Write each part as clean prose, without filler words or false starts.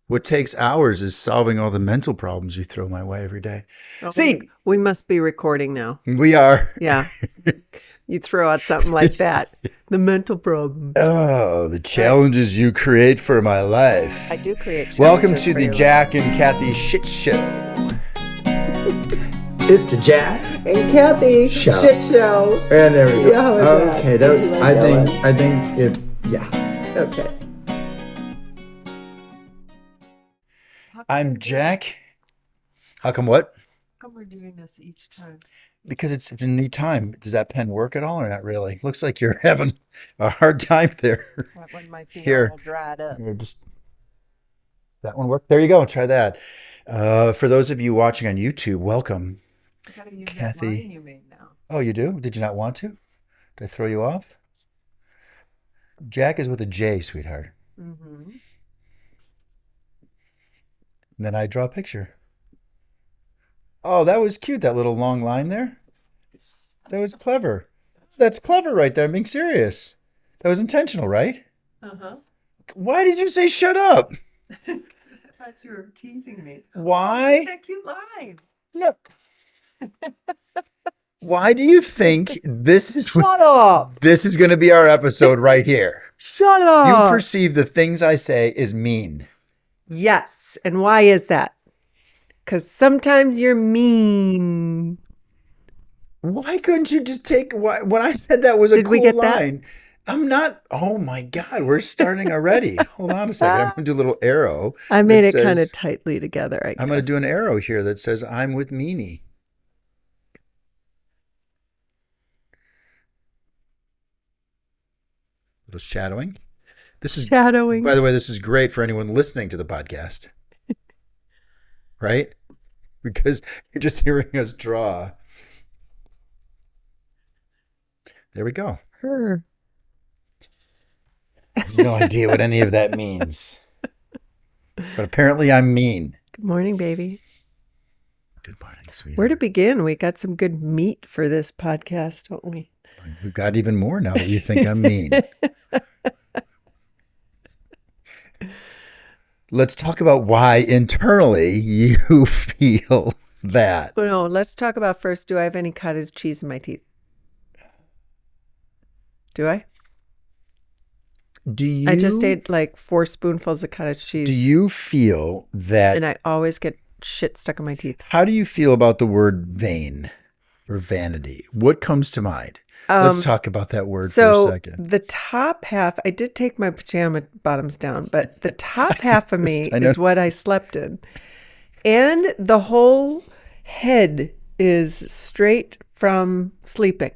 What takes hours is solving all the mental problems you throw my way every day. Oh, See, we must be recording now. we are. Yeah. You throw out something like that. The mental problem. Oh, the challenges you create for my life. I do create challenges. Welcome to for the you. Jack and Cathy Shit Show. It's the Jack And Cathy Show. Shit Show. and there we go. Yeah, how was that? Okay, Did you like I that think one? I think it. Yeah. Okay. I'm Jack. How come what? How come we're doing this each time? Because it's a new time. Does that pen work at all or not really? Looks like you're having a hard time there. That one might be Here. all dried up. That one work? There you go. Try that. For those of you watching on YouTube, welcome. I gotta use Cathy. that line you made now. Oh, you do? Did you not want to? Did I throw you off? Jack is with a J, sweetheart. Mm-hmm. And then I draw a picture. Oh, that was cute, that little long line there. That was clever. That's clever right there. I'm being serious. That was intentional, right? Uh-huh. Why did you say shut up? I thought you were teasing me. Why? That cute line. No. Why do you think this is Shut up. this is going to be our episode right here? Shut up. You perceive the things I say as mean. Yes. And why is that? Because sometimes you're mean. Why couldn't you just take when I said that was a Did cool we get that? line? I'm not. Oh my God, we're starting already. Hold on a second. I'm going to do a little arrow. I made that it kind of says- tightly together, I guess. I'm going to do an arrow here that says I'm with Meanie. Little shadowing. This is, shadowing. by the way, this is great for anyone listening to the podcast. Right? Because you're just hearing us draw. There we go. Her. No idea what any of that means. But apparently I'm mean. Good morning, baby. Good morning, sweetie. Where to begin? We got some good meat for this podcast, don't we? We've got even more now that you think I'm mean. Let's talk about why internally you feel that. Well, no, let's talk about first, do I have any cottage cheese in my teeth? Do I? Do you? I just ate like 4 spoonfuls of cottage cheese. Do you feel that? And I always get shit stuck in my teeth. How do you feel about the word vain or vanity? What comes to mind? Let's talk about that word for a second. The top half, I did take my pajama bottoms down, but the top half of me is what I slept in. And the whole head is straight from sleeping.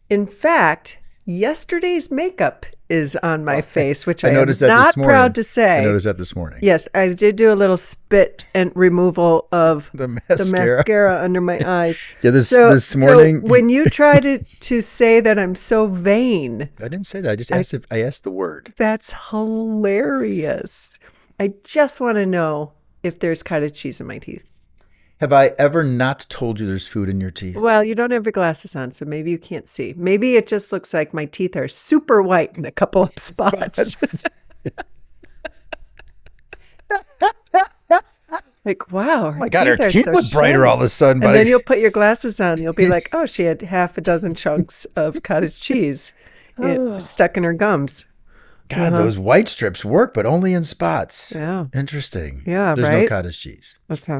In fact, yesterday's makeup is on my face, which I am noticed that not this morning. proud to say. I noticed that this morning. Yes, I did do a little spit and removal of The the mascara under my eyes. Yeah, this morning. So when you try to say that I'm so vain, I didn't say that. I just asked if I asked the word. that's hilarious. I just want to know if there's cottage cheese in my teeth. Have I ever not told you there's food in your teeth? Well, you don't have your glasses on, so maybe you can't see. Maybe it just looks like my teeth are super white in a couple of spots. Like, wow. Oh my God, her teeth are look so brighter shiny. all of a sudden. And then you'll put your glasses on and you'll be like, oh, she had half a dozen chunks of cottage cheese stuck in her gums. God, those white strips work, but only in spots. Yeah. Interesting. Yeah, There's no right? cottage cheese. Okay.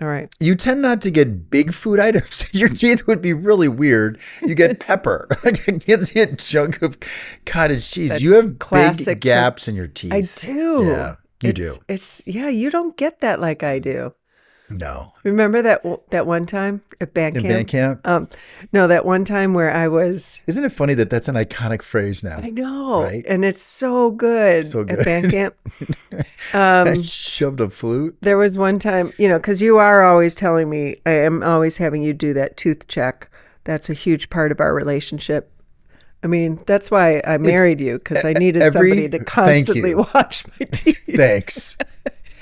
All right. You tend not to get big food items. Your teeth would be really weird. You get pepper. I can't see a chunk of cottage cheese. That You have classic big gaps in your teeth. I do. Yeah, you do. You don't get that like I do. No. Remember that one time at band In camp? band camp? No, that one time where I was. Isn't it funny that that's an iconic phrase now? I know, Right? and it's so good, So good. at band camp. I shoved a flute. There was one time, because you are always telling me, I am always having you do that tooth check. That's a huge part of our relationship. I mean, that's why I married you, because I needed somebody to constantly watch my teeth. Thanks.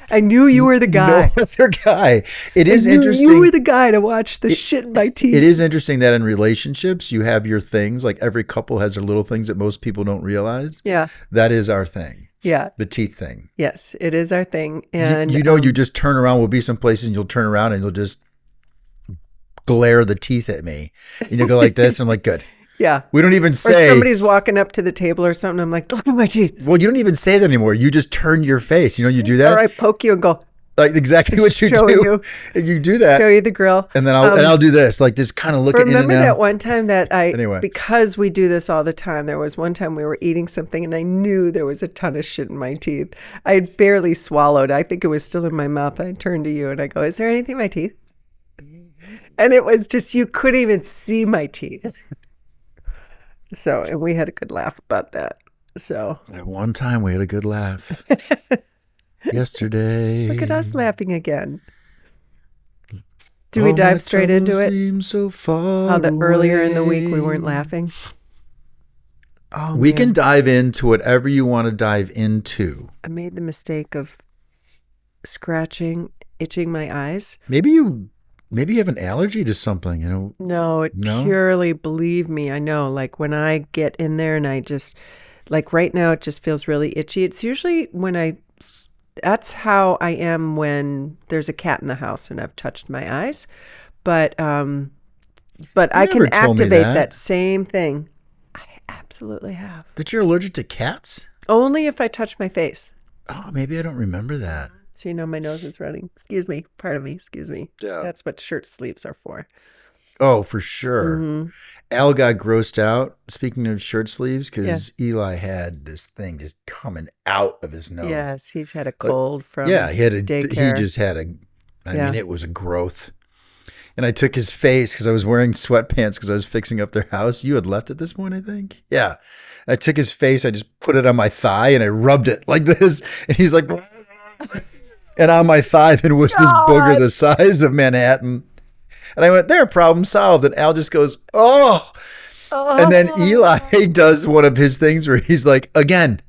I knew you were the guy. No other guy. It is interesting. You were the guy to watch the shit in my teeth. It is interesting that in relationships, you have your things. Like every couple has their little things that most people don't realize. Yeah. That is our thing. Yeah. The teeth thing. Yes, it is our thing. And you just turn around. We'll be some places and you'll turn around and you'll just glare the teeth at me. And you'll go like this. I'm like, good. Yeah. We don't even say. Or somebody's walking up to the table or something. I'm like, look at my teeth. Well, you don't even say that anymore. You just turn your face. You do that? Or I poke you and go. Like exactly what you Show do. you. And you do that. Show you the grill. And then I'll do this, like just kind of looking in and out. Remember that one time that Anyway. because we do this all the time, there was one time we were eating something and I knew there was a ton of shit in my teeth. I had barely swallowed. I think it was still in my mouth. I turned to you and I go, is there anything in my teeth? And it was just, you couldn't even see my teeth. So, and we had a good laugh about that. So. At one time we had a good laugh. Yesterday. Look at us laughing again. Do we dive straight into it? So far How earlier in the week we weren't laughing? Oh, we man. can dive into whatever you want to dive into. I made the mistake of scratching, itching my eyes. Maybe you have an allergy to something, No, purely, believe me, I know. Like when I get in there and I just, like right now it just feels really itchy. It's usually that's how I am when there's a cat in the house and I've touched my eyes. But I can activate that same thing. I absolutely have. That you're allergic to cats? Only if I touch my face. Oh, maybe I don't remember that. So my nose is running. Excuse me. Pardon me. Excuse me. Yeah. That's what shirt sleeves are for. Oh, for sure. Mm-hmm. Al got grossed out, speaking of shirt sleeves, because Eli had this thing just coming out of his nose. Yes, he's had a cold from he had daycare. He just had I mean, it was a growth. And I took his face because I was wearing sweatpants because I was fixing up their house. You had left at this point, I think. Yeah. I took his face, I just put it on my thigh and I rubbed it like this. And he's like, and on my thigh then was this booger the size of Manhattan. And I went, there, problem solved. And Al just goes, oh. And then Eli does one of his things where he's like, again.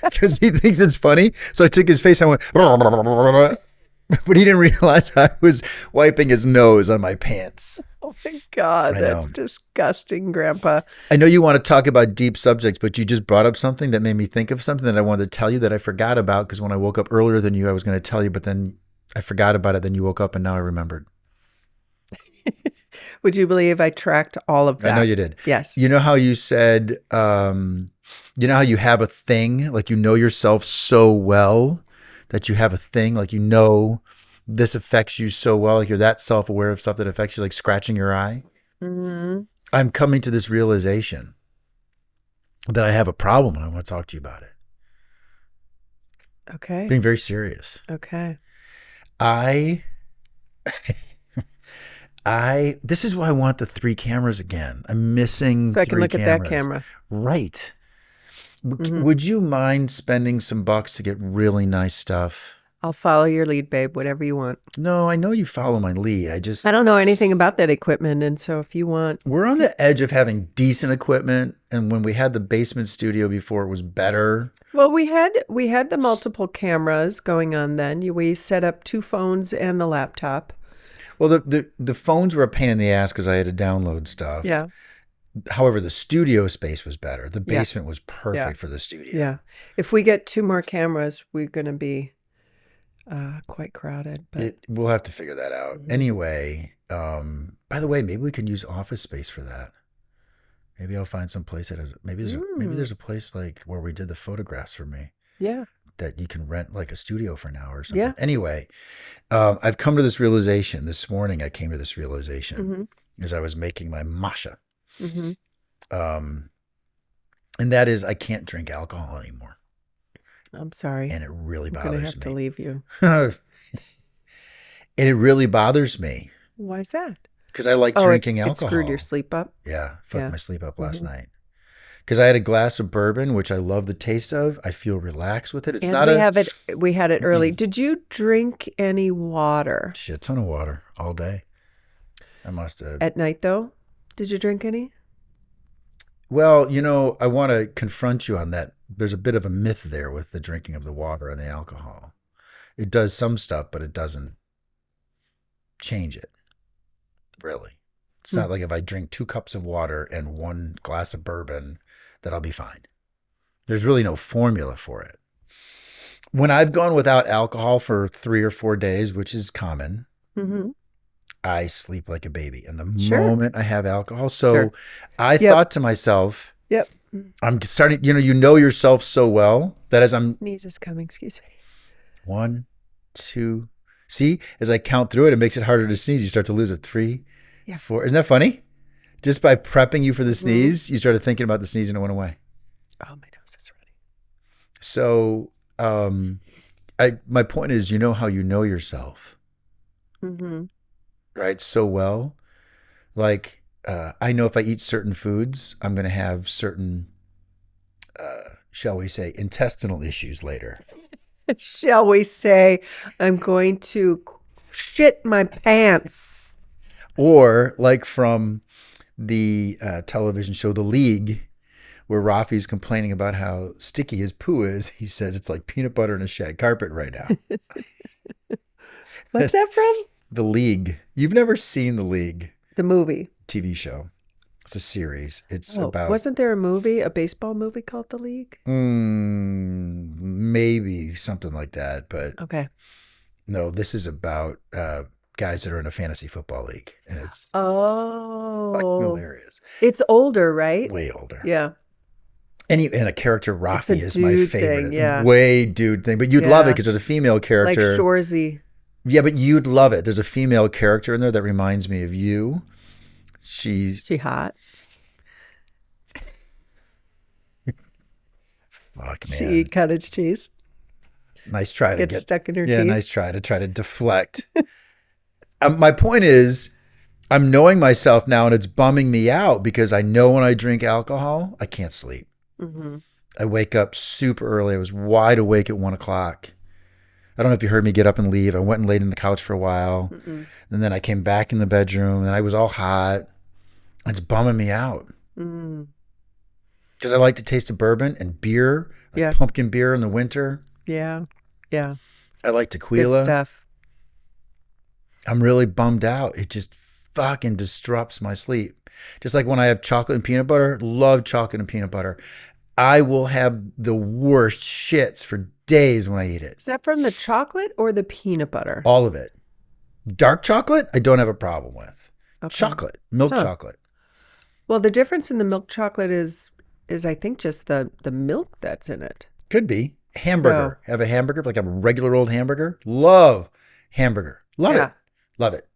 Because he thinks it's funny. So I took his face and I went, but he didn't realize I was wiping his nose on my pants. Oh my God, that's disgusting, Grandpa. I know you want to talk about deep subjects, but you just brought up something that made me think of something that I wanted to tell you that I forgot about because when I woke up earlier than you, I was going to tell you, but then I forgot about it. Then you woke up and now I remembered. Would you believe I tracked all of that? I know you did. Yes. You know how you said, you know how you have a thing, like you know yourself so well that you have a thing, like you know this affects you so well, like you're that self-aware of stuff that affects you, like scratching your eye. Mm-hmm. I'm coming to this realization that I have a problem and I want to talk to you about it. Okay. Being very serious. Okay. This is why I want the 3 cameras again. I'm missing 3 cameras. So I can look at that camera. Right. Mm-hmm. Would you mind spending some bucks to get really nice stuff? I'll follow your lead, babe, whatever you want. No, I know you follow my lead. I don't know anything about that equipment. And so if you want. We're on the edge of having decent equipment. And when we had the basement studio before, it was better. Well, we had the multiple cameras going on then. We set up 2 phones and the laptop. Well, the phones were a pain in the ass because I had to download stuff. Yeah. However, the studio space was better. The basement was perfect for the studio. Yeah. If we get 2 more cameras, we're going to be quite crowded. But We'll have to figure that out. Mm-hmm. Anyway, by the way, maybe we can use office space for that. Maybe I'll find some place that has, maybe there's a place like where we did the photographs for me. Yeah. That you can rent like a studio for an hour or something. Yeah. Anyway, I've come to this realization. This morning I came to this realization as I was making my masha. Mm-hmm. And that is I can't drink alcohol anymore. I'm sorry. And it really bothers me. I'm going to have to leave you. And it really bothers me. Why is that? Because I like drinking alcohol. It screwed your sleep up? Yeah. Fucked my sleep up last night. Because I had a glass of bourbon, which I love the taste of. I feel relaxed with it. It's not we had it early. Did you drink any water? Shit ton of water all day. I must have. At night, though? Did you drink any? Well, I want to confront you on that. There's a bit of a myth there with the drinking of the water and the alcohol. It does some stuff, but it doesn't change it. Really. It's not like if I drink 2 cups of water and 1 glass of bourbon that I'll be fine. There's really no formula for it. When I've gone without alcohol for 3 or 4 days, which is common, I sleep like a baby. And the moment I have alcohol, so I thought to myself, I'm starting, you know yourself so well that as I'm... Sneeze is coming, excuse me. 1, 2, see, as I count through it, it makes it harder to sneeze. You start to lose it. 3, 4. Isn't that funny? Just by prepping you for the sneeze, you started thinking about the sneeze and it went away. Oh, my nose is ready. So, my point is, you know how you know yourself, right? So well, like, I know if I eat certain foods, I'm going to have certain, shall we say, intestinal issues later. Shall we say, I'm going to shit my pants. Or like from the television show, The League, where Rafi's complaining about how sticky his poo is. He says it's like peanut butter in a shag carpet right now. What's that from? The League. You've never seen The League. The movie. TV show. It's a series. It's about... Wasn't there a baseball movie called The League? Maybe something like that. But okay. No, this is about guys that are in a fantasy football league. And it's fucking hilarious. It's older, right? Way older. Yeah. And a character, Rafi, is my favorite. Thing, way dude thing. But you'd love it because there's a female character. Like Shorzy. Yeah, but you'd love it. There's a female character in there that reminds me of you. She hot? Fuck, man. She eat cottage cheese? Nice try to get stuck in her teeth? Yeah, nice try to deflect. My point is, I'm knowing myself now, and it's bumming me out because I know when I drink alcohol, I can't sleep. I wake up super early. I was wide awake at 1 o'clock. I don't know if you heard me get up and leave. I went and laid on the couch for a while. And then I came back in the bedroom and I was all hot. It's bumming me out. Because I like the taste of bourbon and beer, like pumpkin beer in the winter. Yeah. Yeah. I like tequila. Good stuff. I'm really bummed out. It just fucking disrupts my sleep. Just like when I have chocolate and peanut butter, love chocolate and peanut butter. I will have the worst shits for days when I eat it. Is that from the chocolate or the peanut butter? All of it. Dark chocolate, I don't have a problem with. Okay. Chocolate, milk chocolate. Well, the difference in the milk chocolate is I think just the milk that's in it. Could be. Hamburger. Have a hamburger, like a regular old hamburger. Love hamburger. Love it. Love it.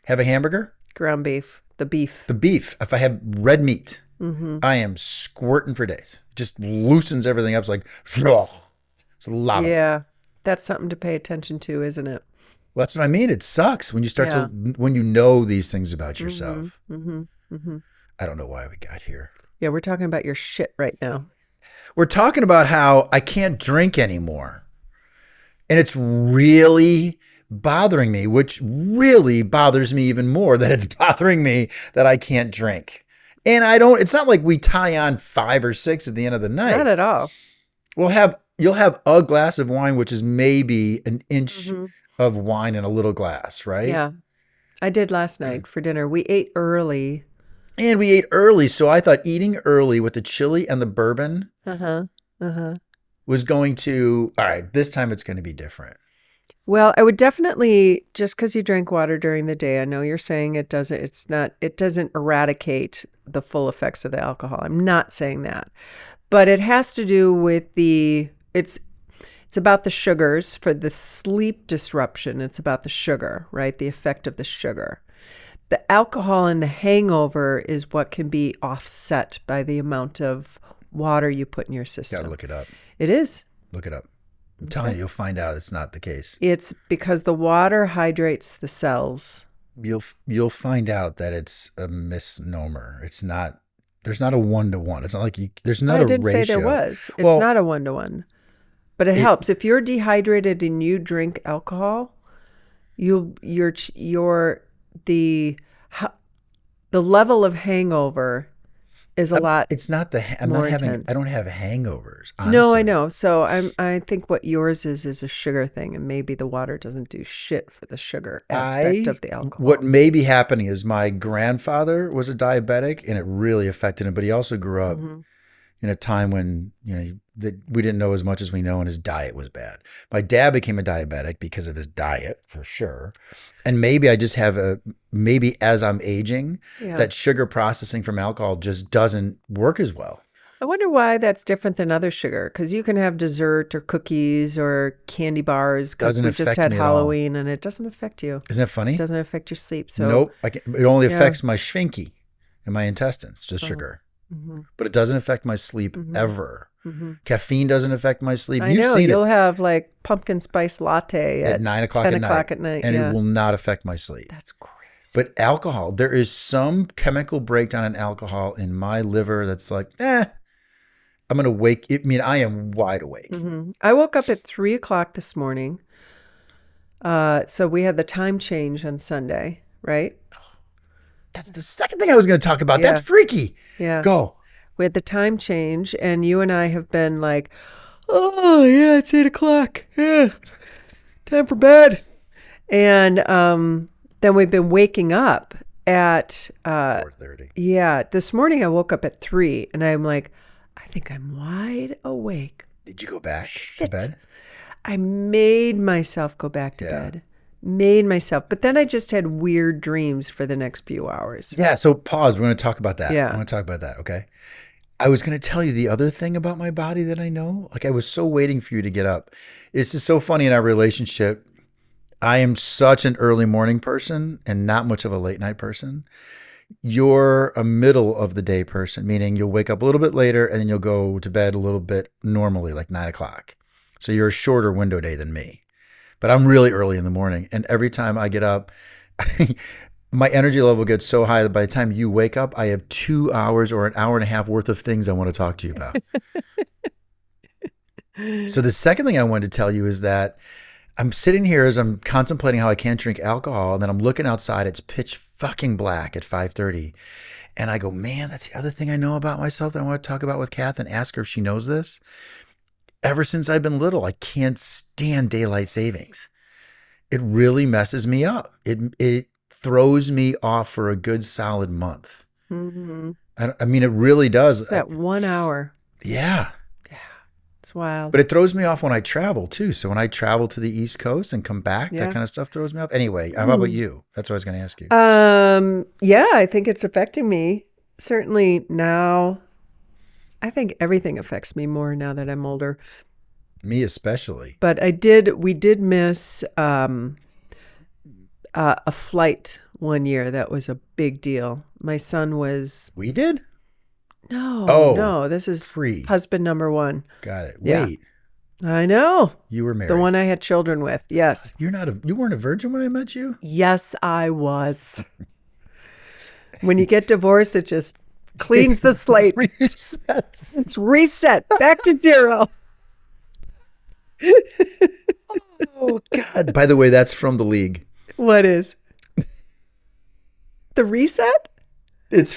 Have a hamburger. Ground beef. The beef. The beef. If I have red meat, I am squirting for days. Just loosens everything up. It's like, it's a lot. Yeah. That's something to pay attention to, isn't it? Well, that's what I mean. It sucks when you start when you know these things about yourself. I don't know why we got here. Yeah, we're talking about your shit right now. We're talking about how I can't drink anymore. And it's really bothering me, which really bothers me even more that it's bothering me that I can't drink. And it's not like we tie on 5 or 6 at the end of the night. Not at all. You'll have a glass of wine, which is maybe an inch of wine in a little glass, right? Yeah. I did last night for dinner. We ate early. And we ate early, so I thought eating early with the chili and the bourbon was going to, all right, this time it's going to be different. Well, I would definitely, just because you drink water during the day, I know you're saying it doesn't eradicate the full effects of the alcohol. I'm not saying that. But it has to do with it's about the sugars for the sleep disruption. It's about the sugar, right? The effect of the sugar. The alcohol and the hangover is what can be offset by the amount of water you put in your system. Got to look it up. It is. Look it up. I'm telling you, you'll find out it's not the case. It's because the water hydrates the cells. You'll find out that it's a misnomer. It's not. There's not a 1-to-1. It's not like there's not a ratio. I didn't say there was. It's not a 1-to-1. But it helps. If you're dehydrated and you drink alcohol, the level of hangover is a lot. It's not the. I don't have hangovers. Honestly. No, I know. So I think what yours is a sugar thing, and maybe the water doesn't do shit for the sugar aspect of the alcohol. What may be happening is my grandfather was a diabetic, and it really affected him. But he also grew up in a time when that we didn't know as much as we know, and his diet was bad. My dad became a diabetic because of his diet, for sure. And maybe I just have maybe as I'm aging, that sugar processing from alcohol just doesn't work as well. I wonder why that's different than other sugar, because you can have dessert or cookies or candy bars, because we just had Halloween and it doesn't affect you. Isn't that funny? It doesn't affect your sleep. So nope. It only affects my sphinky and my intestines, just sugar. Mm-hmm. But it doesn't affect my sleep ever. Mm-hmm. Caffeine doesn't affect my sleep. I know. You'll have like pumpkin spice latte at 9 o'clock 10 o'clock at night. And it will not affect my sleep. That's crazy. But alcohol, there is some chemical breakdown in alcohol in my liver that's like, I'm going to wake. I mean, I am wide awake. Mm-hmm. I woke up at 3 o'clock this morning. So we had the time change on Sunday, right? That's the second thing I was going to talk about. Yeah. That's freaky. Yeah. Go. We had the time change, and you and I have been like, oh, yeah, it's 8 o'clock. Yeah. Time for bed. And then we've been waking up at 4:30. Yeah. This morning I woke up at 3, and I'm like, I think I'm wide awake. Did you go back to bed? I made myself go back to bed. Made myself. But then I just had weird dreams for the next few hours. Yeah. So pause. We're going to talk about that. Yeah. I want to talk about that. Okay. I was going to tell you the other thing about my body that I know. Like, I was so waiting for you to get up. It's just so funny in our relationship. I am such an early morning person and not much of a late night person. You're a middle of the day person, meaning you'll wake up a little bit later and then you'll go to bed a little bit normally, like 9 o'clock. So you're a shorter window day than me. But I'm really early in the morning. And every time I get up, my energy level gets so high that by the time you wake up, I have 2 hours or an hour and a half worth of things I want to talk to you about. So the second thing I wanted to tell you is that I'm sitting here as I'm contemplating how I can't drink alcohol, and then I'm looking outside. It's pitch fucking black at 5:30. And I go, man, that's the other thing I know about myself that I want to talk about with Kath and ask her if she knows this. Ever since I've been little, I can't stand daylight savings. It really messes me up. It throws me off for a good solid month. Mm-hmm. I mean, it really does. It's that 1 hour. Yeah. It's wild. But it throws me off when I travel too. So when I travel to the East Coast and come back, that kind of stuff throws me off. Anyway, how about you? That's what I was going to ask you. Yeah, I think it's affecting me. Certainly now. I think everything affects me more now that I'm older. Me especially. But we did miss a flight one year. That was a big deal. My son was... We did? No, this is free. Husband number one. Got it. Yeah. Wait. I know. You were married. The one I had children with. Yes. You weren't a virgin when I met you? Yes, I was. When you get divorced, it just cleans the slate. Resets. It's reset. Back to zero. Oh, God. By the way, that's from The League. What is? The reset?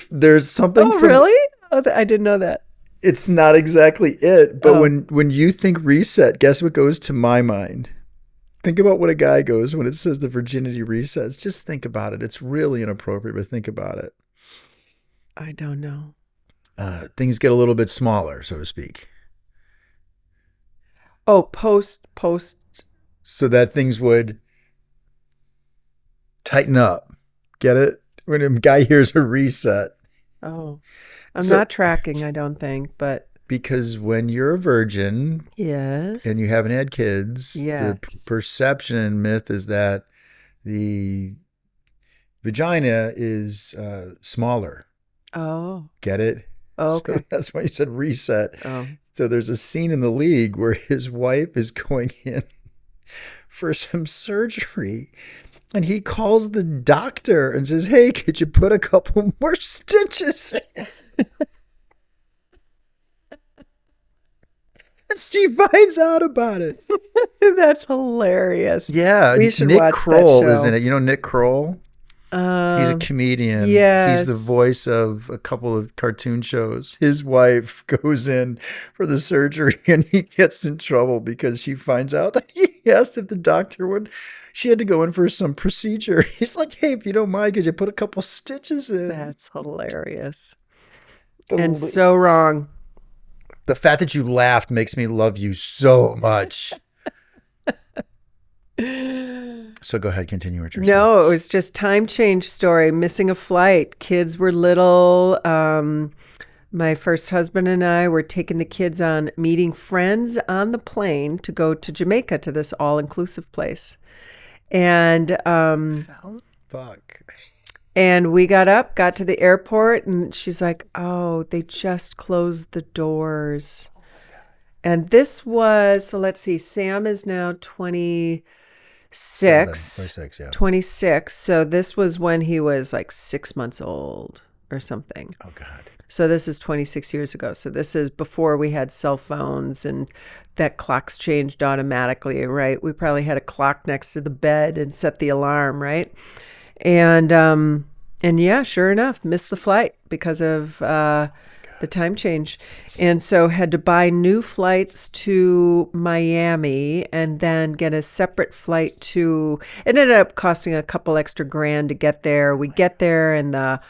There's something from... really? Oh, I didn't know that. It's not exactly it, but when you think reset, guess what goes to my mind? Think about what a guy goes when it says the virginity resets. Just think about it. It's really inappropriate, but think about it. I don't know. Things get a little bit smaller, so to speak. Oh, post. So that things would tighten up. Get it? When a guy hears a reset. Oh, I'm not tracking, I don't think, but. Because when you're a virgin. Yes. And you haven't had kids. Yes. The perception and myth is that the vagina is smaller. Oh. Get it? Oh, okay. So that's why you said reset. Oh. So there's a scene in The League where his wife is going in for some surgery. And he calls the doctor and says, hey, could you put a couple more stitches in? And she finds out about it. That's hilarious. Yeah. We should Nick watch Kroll that show. is in it. You know Nick Kroll? He's a comedian. Yes. He's the voice of a couple of cartoon shows. His wife goes in for the surgery and he gets in trouble because she finds out that he asked if the doctor would. She had to go in for some procedure. He's like, hey, if you don't mind, could you put a couple stitches in? That's hilarious. And so wrong. The fact that you laughed makes me love you so much. So go ahead, continue what you're saying. No, it was just time change story, missing a flight. Kids were little. My first husband and I were taking the kids on meeting friends on the plane to go to Jamaica to this all-inclusive place. And Fuck. And we got to the airport, and she's like, oh, they just closed the doors. And this was, so let's see, Sam is now 26. 26, yeah. 26. So this was when he was like 6 months old or something. Oh, God. So this is 26 years ago. So this is before we had cell phones and that clocks changed automatically, right? We probably had a clock next to the bed and set the alarm, right? And yeah, sure enough, missed the flight because of the time change. And so had to buy new flights to Miami and then get a separate flight to, it ended up costing a couple extra grand to get there. We get there in the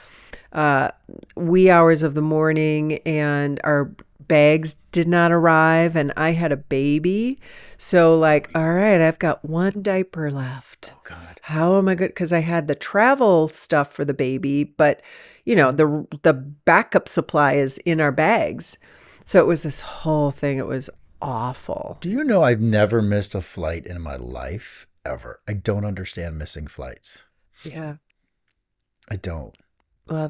wee hours of the morning, and our bags did not arrive, and I had a baby. So like, all right, I've got one diaper left. Oh, God. How am I good? Because I had the travel stuff for the baby, but you know, the backup supply is in our bags. So it was this whole thing. It was awful. Do you know I've never missed a flight in my life, ever? I don't understand missing flights. Yeah. I don't. Well,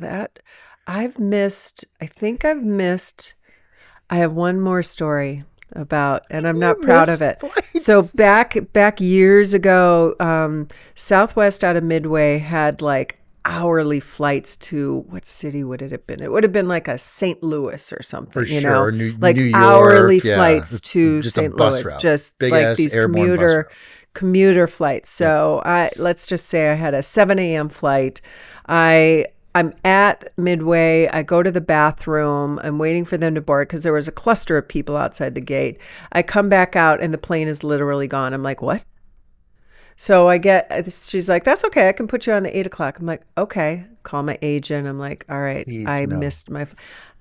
I have one more story about, and I'm not proud of it. Flights? So back years ago, Southwest out of Midway had like hourly flights to, what city would it have been? It would have been like a St. Louis or something, For you sure. know, New like York, hourly yeah. flights to Just a St. bus Louis, route. just Big like ass these airborne bus route. commuter flights. So let's just say I had a 7 a.m. flight. I'm at Midway. I go to the bathroom. I'm waiting for them to board because there was a cluster of people outside the gate. I come back out and the plane is literally gone. I'm like, what? So she's like, that's okay. I can put you on the 8 o'clock. I'm like, okay. Call my agent. I'm like, all right, Please, missed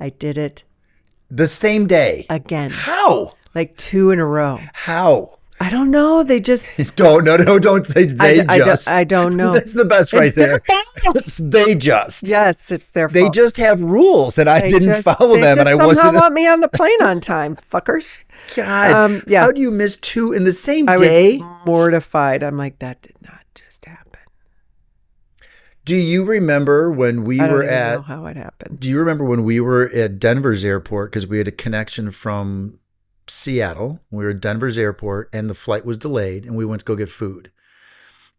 I did it The same day. again. How? Like 2 in a row. How? I don't know. They just, Don't say they just. I don't know. That's the best right It's their there. They just. yes, it's their They fault. just have rules, and I didn't follow them, and I somehow wasn't. want me on the plane on time, fuckers. God, yeah. how do you miss 2 in the same I day? was mortified. I'm like, that did not just happen. Do you remember when we I don't were even at? know how it happened. Do you remember when we were at Denver's airport because we had a connection from Seattle? We were at Denver's airport, and the flight was delayed, and we went to go get food.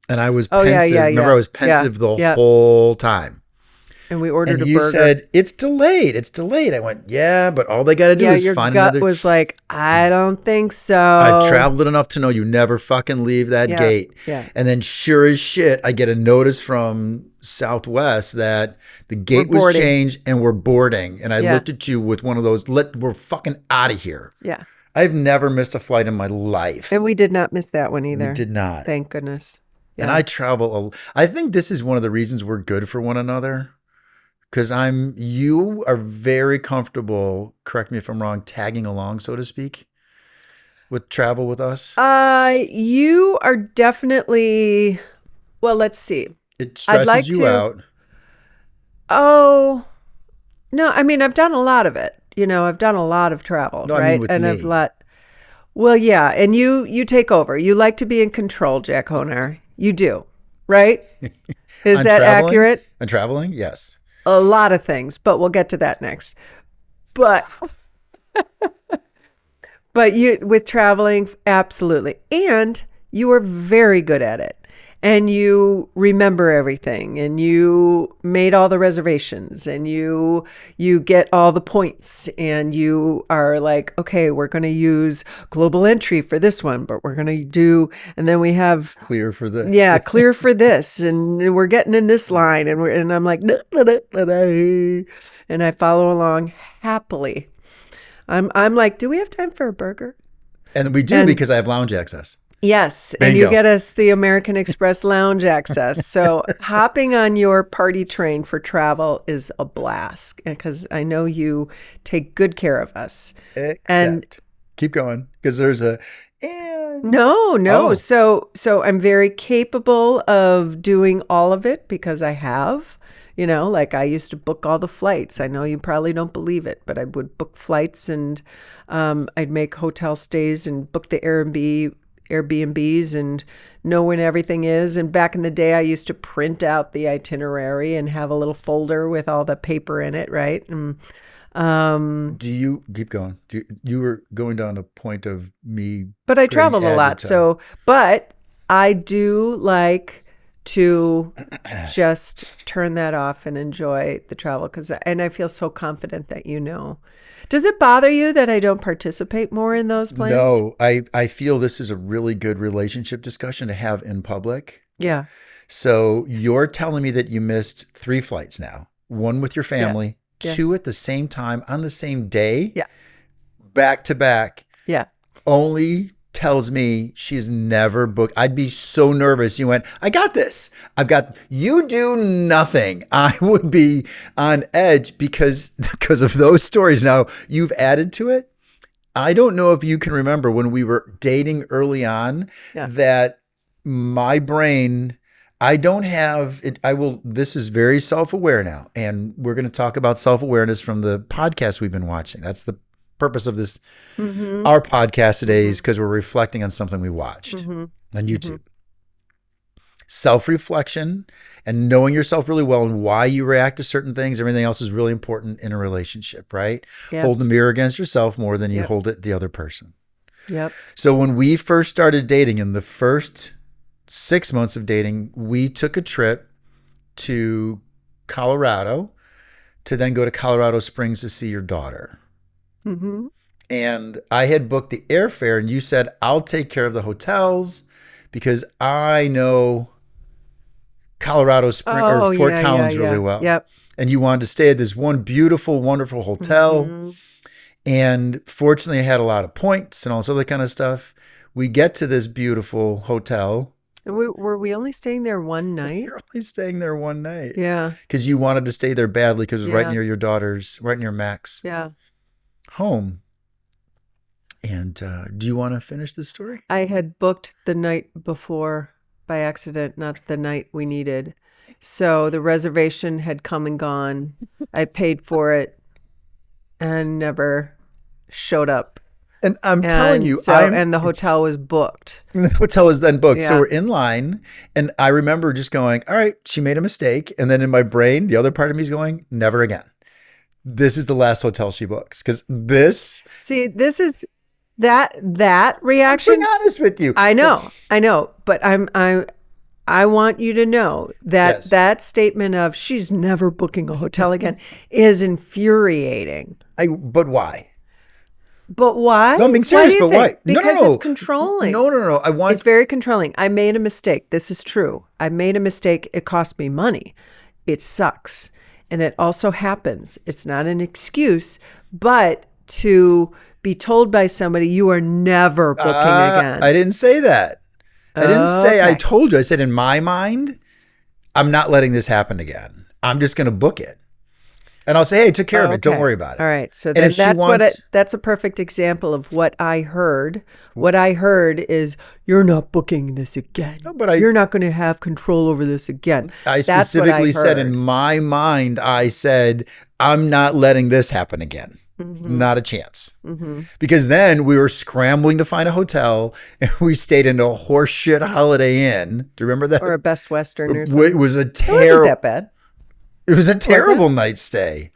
And I was pensive. Remember, I was pensive the whole time. And we ordered And a you burger. said, it's delayed. It's delayed. I went, yeah, but all they got to do is your find gut another. was like, I don't think so. I've traveled enough to know you never fucking leave that gate. Yeah. And then sure as shit, I get a notice from Southwest that the gate was changed and we're boarding. And I looked at you with one of those, we're fucking out of here. Yeah. I've never missed a flight in my life. And we did not miss that one either. We did not. Thank goodness. Yeah. And I travel. I think this is one of the reasons we're good for one another. Because you are very comfortable, correct me if I'm wrong, tagging along, so to speak, with travel with us. You are definitely, well, let's see. It stresses you out. Oh, no, I mean, I've done a lot of it. You know, I've done a lot of travel, No, right? I mean with and me. Well, yeah, and you take over. You like to be in control, Jack Honar. You do, right? Is that accurate? On traveling? Yes. A lot of things, but we'll get to that next. But you with traveling, absolutely. And you are very good at it. And you remember everything, and you made all the reservations, and you get all the points, and you are like, okay, we're going to use global entry for this one, but we're going to do, and then we have clear for this. Yeah, clear for this, and we're getting in this line, and I'm like, and I follow along happily. I'm like, do we have time for a burger? And we do because I have lounge access. Yes, Bingo. and you get us the American Express lounge access. So hopping on your party train for travel is a blast because I know you take good care of us. Except, keep going because there's a and No. Oh. So I'm very capable of doing all of it because I have. Like I used to book all the flights. I know you probably don't believe it, but I would book flights and I'd make hotel stays and book the Airbnbs and know when everything is. And back in the day, I used to print out the itinerary and have a little folder with all the paper in it, right? And do you keep going? You were going down a point of me, but I creating traveled a lot. agita. So, but I do like to just turn that off and enjoy the travel and I feel so confident that Does it bother you that I don't participate more in those plans? No, I feel this is a really good relationship discussion to have in public. Yeah. So you're telling me that you missed 3 flights now, 1 with your family, Yeah. 2 at the same time on the same day, Yeah. back to back. Yeah. Only tells me she's never booked. I'd be so nervous. You went, I got this. You do nothing. I would be on edge because of those stories. Now you've added to it. I don't know if you can remember when we were dating early on that my brain, I don't have it. This is very self-aware now. And we're going to talk about self-awareness from the podcast we've been watching. That's the purpose of this, our podcast today is because we're reflecting on something we watched on YouTube. Self-reflection and knowing yourself really well and why you react to certain things, everything else is really important in a relationship, right? Yes. Hold the mirror against yourself more than you hold it the other person. Yep. So when we first started dating, in the first 6 months of dating, we took a trip to Colorado to then go to Colorado Springs to see your daughter. Mm-hmm. And I had booked the airfare and you said, I'll take care of the hotels because I know Colorado Springs or Fort Collins really well. Yep. And you wanted to stay at this one beautiful, wonderful hotel. And fortunately, I had a lot of points and all this other kind of stuff. We get to this beautiful hotel. And were we only staying there one night? You're only staying there one night. Yeah. Because you wanted to stay there badly because it was right near your daughter's, right near Mac's home. And do you want to finish this story? I had booked the night before by accident, not the night we needed. So the reservation had come and gone. I paid for it and never showed up. And I'm telling you, and the hotel was booked. The hotel was then booked. Yeah. So we're in line. And I remember just going, all right, she made a mistake. And then in my brain, the other part of me is going, never again. This is the last hotel she books. Because this. See, this is that reaction. I'm being honest with you. I know. But I want you to know that that statement of she's never booking a hotel again is infuriating. But why? But why? No, I'm being serious, but why? Because No. it's controlling. No. It's very controlling. I made a mistake. This is true. I made a mistake. It cost me money. It sucks. And it also happens. It's not an excuse, but to be told by somebody, you are never booking again. I didn't say that. I didn't say, I Okay. told you. I said, in my mind, I'm not letting this happen again. I'm just going to book it. And I'll say, hey, I took care of it. Don't worry about it. All right. So And then if she that's a perfect example of what I heard. What I heard is, you're not booking this again. No, but you're not going to have control over this again. I That's what I specifically said heard. in my mind, I said, I'm not letting this happen again. Not a chance. Because then we were scrambling to find a hotel and we stayed in a horseshit Holiday Inn. Do you remember that? Or a Best Western or something. It was a It wasn't terrible. that bad. It was a terrible night's stay.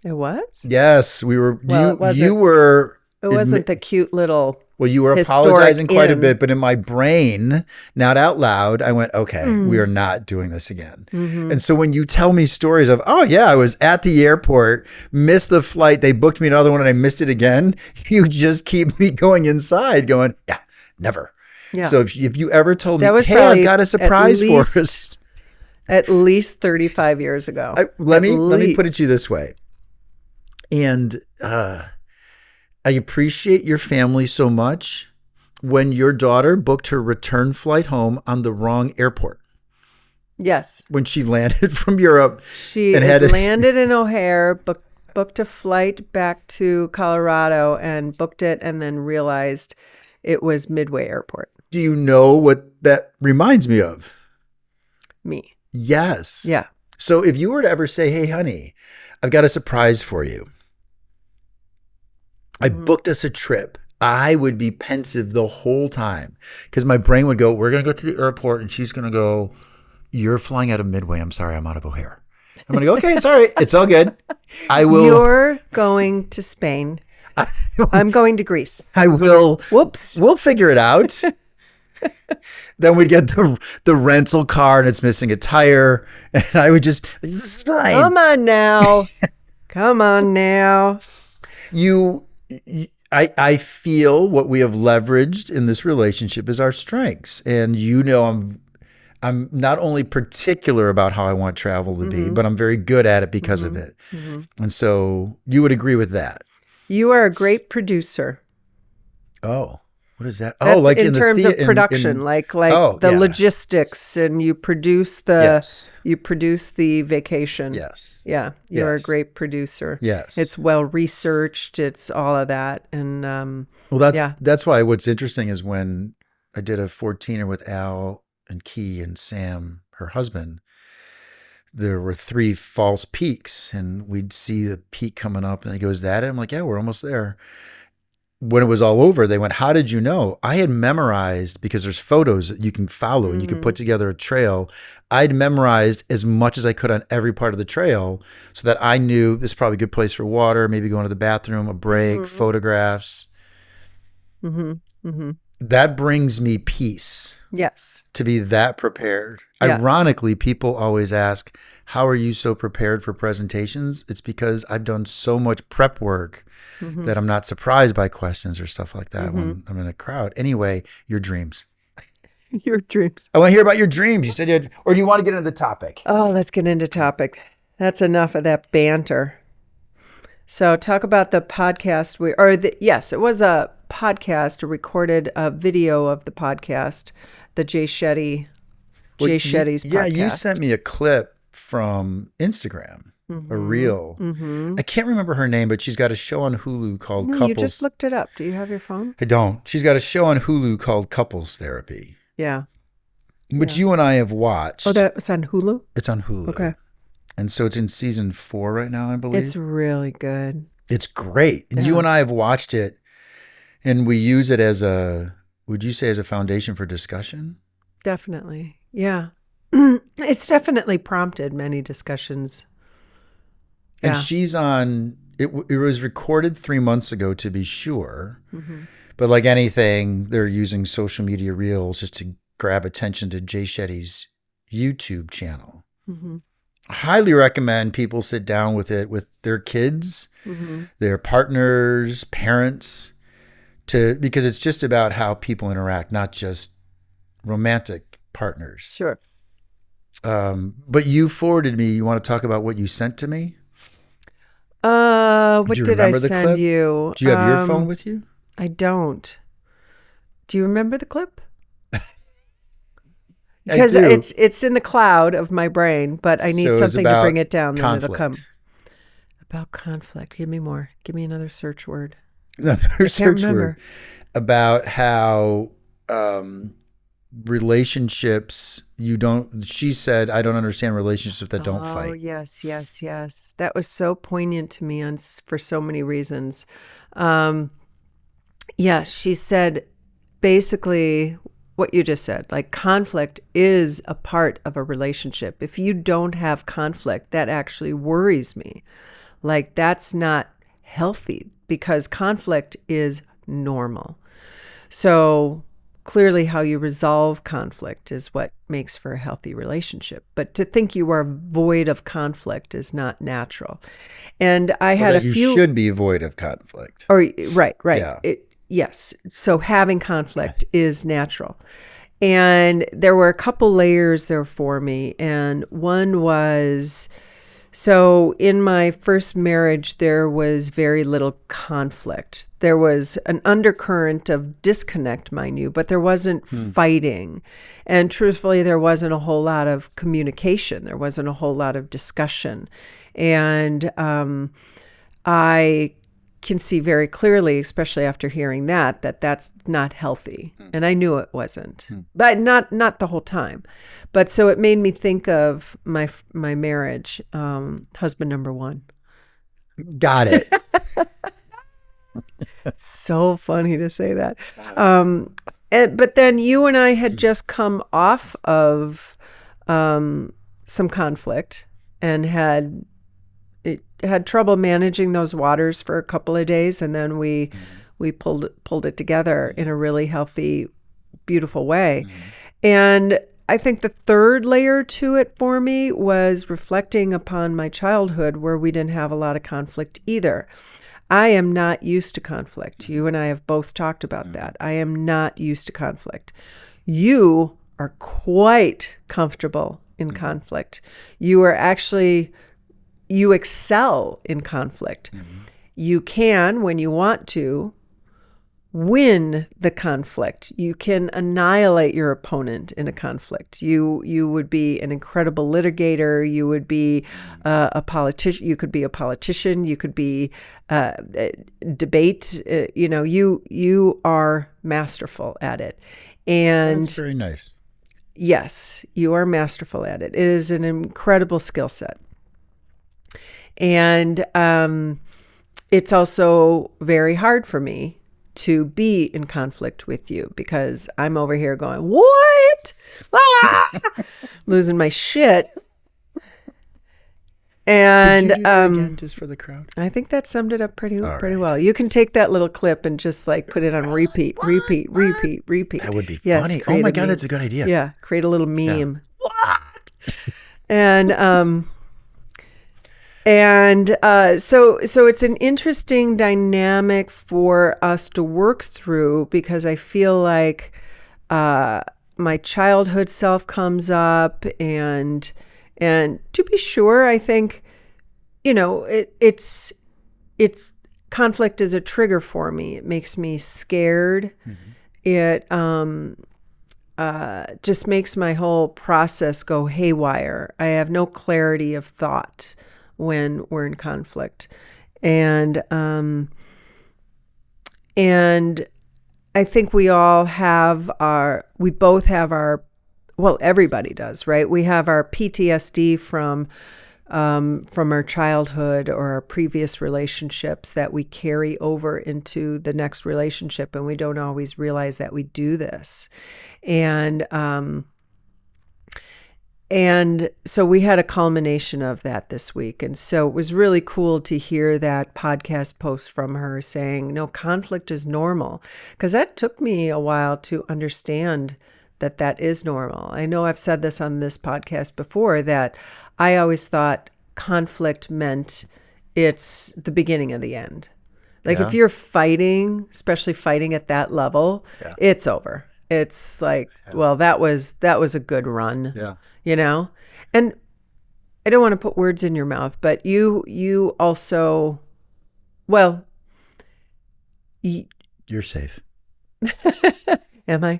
It was? Yes, we were. Well, it wasn't- you were. It wasn't the cute little... Well, you were historic apologizing quite a inn. bit, but in my brain, not out loud, I went, okay, we are not doing this again. And so when you tell me stories of, oh yeah, I was at the airport, missed the flight, they booked me another one and I missed it again, you just keep me going inside going, yeah, never. Yeah. So if you ever told me, That was hey, I've probably got a surprise at for least- us. At least 35 years ago. Let me put it least. to you this way. And I appreciate your family so much, when your daughter booked her return flight home on the wrong airport. Yes. When she landed from Europe. She landed in O'Hare, booked a flight back to Colorado and booked it and then realized it was Midway Airport. Do you know what that reminds me of? Me. Yes. Yeah. So if you were to ever say, hey, honey, I've got a surprise for you. I booked us a trip. I would be pensive the whole time because my brain would go, we're going to go to the airport, and she's going to go, you're flying out of Midway. I'm sorry, I'm out of O'Hare. I'm going to go, okay, it's all right. It's all good. I will. You're going to Spain. I'm going to Greece. I will. Whoops. We'll figure it out. Then we'd get the rental car and it's missing a tire. And I would just, it's fine. Come on now. Come on now. I feel what we have leveraged in this relationship is our strengths. And I'm not only particular about how I want travel to be, but I'm very good at it because of it. And so you would agree with that. You are a great producer. Oh, what is that? That's like in terms of production, the logistics, and you produce the vacation. Yes. Yeah, you're a great producer. Yes. It's well researched. It's all of that, and that's why what's interesting is when I did a 14er with Al and Key and Sam, her husband, there were 3 false peaks, and we'd see the peak coming up, and he goes, that it? I'm like, yeah, we're almost there. When it was all over, they went, how did you know? I had memorized, because there's photos that you can follow and you can put together a trail. I'd memorized as much as I could on every part of the trail so that I knew this is probably a good place for water, maybe going to the bathroom, a break, photographs. That brings me peace. Yes. To be that prepared. Yeah. Ironically, people always ask, how are you so prepared for presentations? It's because I've done so much prep work that I'm not surprised by questions or stuff like that when I'm in a crowd. Anyway, your dreams. Your dreams. I want to hear about your dreams. You said you had, or do you want to get into the topic? Oh, let's get into topic. That's enough of that banter. So talk about the podcast. Yes, it was a podcast, a recorded video of the podcast, the Jay Shetty's podcast. Yeah, you sent me a clip from Instagram, a reel. I can't remember her name, but she's got a show on Hulu called Couples. You just looked it up. Do you have your phone? I don't. She's got a show on Hulu called Couples Therapy. Yeah. Which you and I have watched. Oh, that's on Hulu? It's on Hulu. Okay. And so it's in season 4 right now, I believe. It's really good. It's great. And you and I have watched it, and we use it as would you say as a foundation for discussion? Definitely. Yeah. It's definitely prompted many discussions. Yeah. And she's on, it was recorded 3 months ago to be sure. But like anything, they're using social media reels just to grab attention to Jay Shetty's YouTube channel. I highly recommend people sit down with it with their kids, their partners, parents, because it's just about how people interact, not just romantic partners. Sure. But you forwarded me. You want to talk about what you sent to me? What did I send clip? you? Do you have your phone with you? I don't. Do you remember the clip? Because it's in the cloud of my brain, but I need something to bring it down. Then it'll come. About conflict. Give me more. Give me another search word. Another search word. About how relationships, she said, I don't understand relationships that don't fight. Oh, yes. That was so poignant to me for so many reasons. She said basically what you just said, like conflict is a part of a relationship. If you don't have conflict, that actually worries me. Like that's not healthy because conflict is normal. So clearly how you resolve conflict is what makes for a healthy relationship. But to think you are void of conflict is not natural. And I had you should be void of conflict. Right. Yeah. Yes. So having conflict is natural. And there were a couple layers there for me. And one was So in my first marriage, there was very little conflict. There was an undercurrent of disconnect, mind you, but there wasn't fighting. And truthfully, there wasn't a whole lot of communication. There wasn't a whole lot of discussion. And I can see very clearly, especially after hearing that that's not healthy. And I knew it wasn't, but not the whole time. But so it made me think of my marriage, husband number one. Got it. It's so funny to say that. But then you and I had just come off of some conflict and had trouble managing those waters for a couple of days, and then we pulled it together in a really healthy, beautiful way. And I think the third layer to it for me was reflecting upon my childhood, where we didn't have a lot of conflict either. I am not used to conflict. You and I have both talked about that. I am not used to conflict. You are quite comfortable in conflict. You excel in conflict. You can, when you want to, win the conflict. You can annihilate your opponent in a conflict. You would be an incredible litigator. You would be a politician. You could be a politician. You could be debate. You are masterful at it. And That's very nice. Yes, you are masterful at it. It is an incredible skill set. And it's also very hard for me to be in conflict with you, because I'm over here going, what? Losing my shit. And Did you do that again, just for the crowd? I think that summed it up pretty well. You can take that little clip and just like put it on repeat. That would be funny. Oh my God, that's a good idea. Yeah, create a little meme. Yeah. What? And so it's an interesting dynamic for us to work through, because I feel like my childhood self comes up, and to be sure, I think, it's conflict is a trigger for me. It makes me scared. It just makes my whole process go haywire. I have no clarity of thought when we're in conflict. And I think we both have our, well, everybody does, right? We have our PTSD from our childhood or our previous relationships that we carry over into the next relationship, and we don't always realize that we do this. And so we had a culmination of that this week. And so it was really cool to hear that podcast post from her saying, no, conflict is normal. Because that took me a while to understand that is normal. I know I've said this on this podcast before, that I always thought conflict meant it's the beginning of the end. Like if you're fighting, especially fighting at that level, it's over. It's like, well, that was a good run. Yeah. And I don't want to put words in your mouth, but you also, well, you're safe. Am I?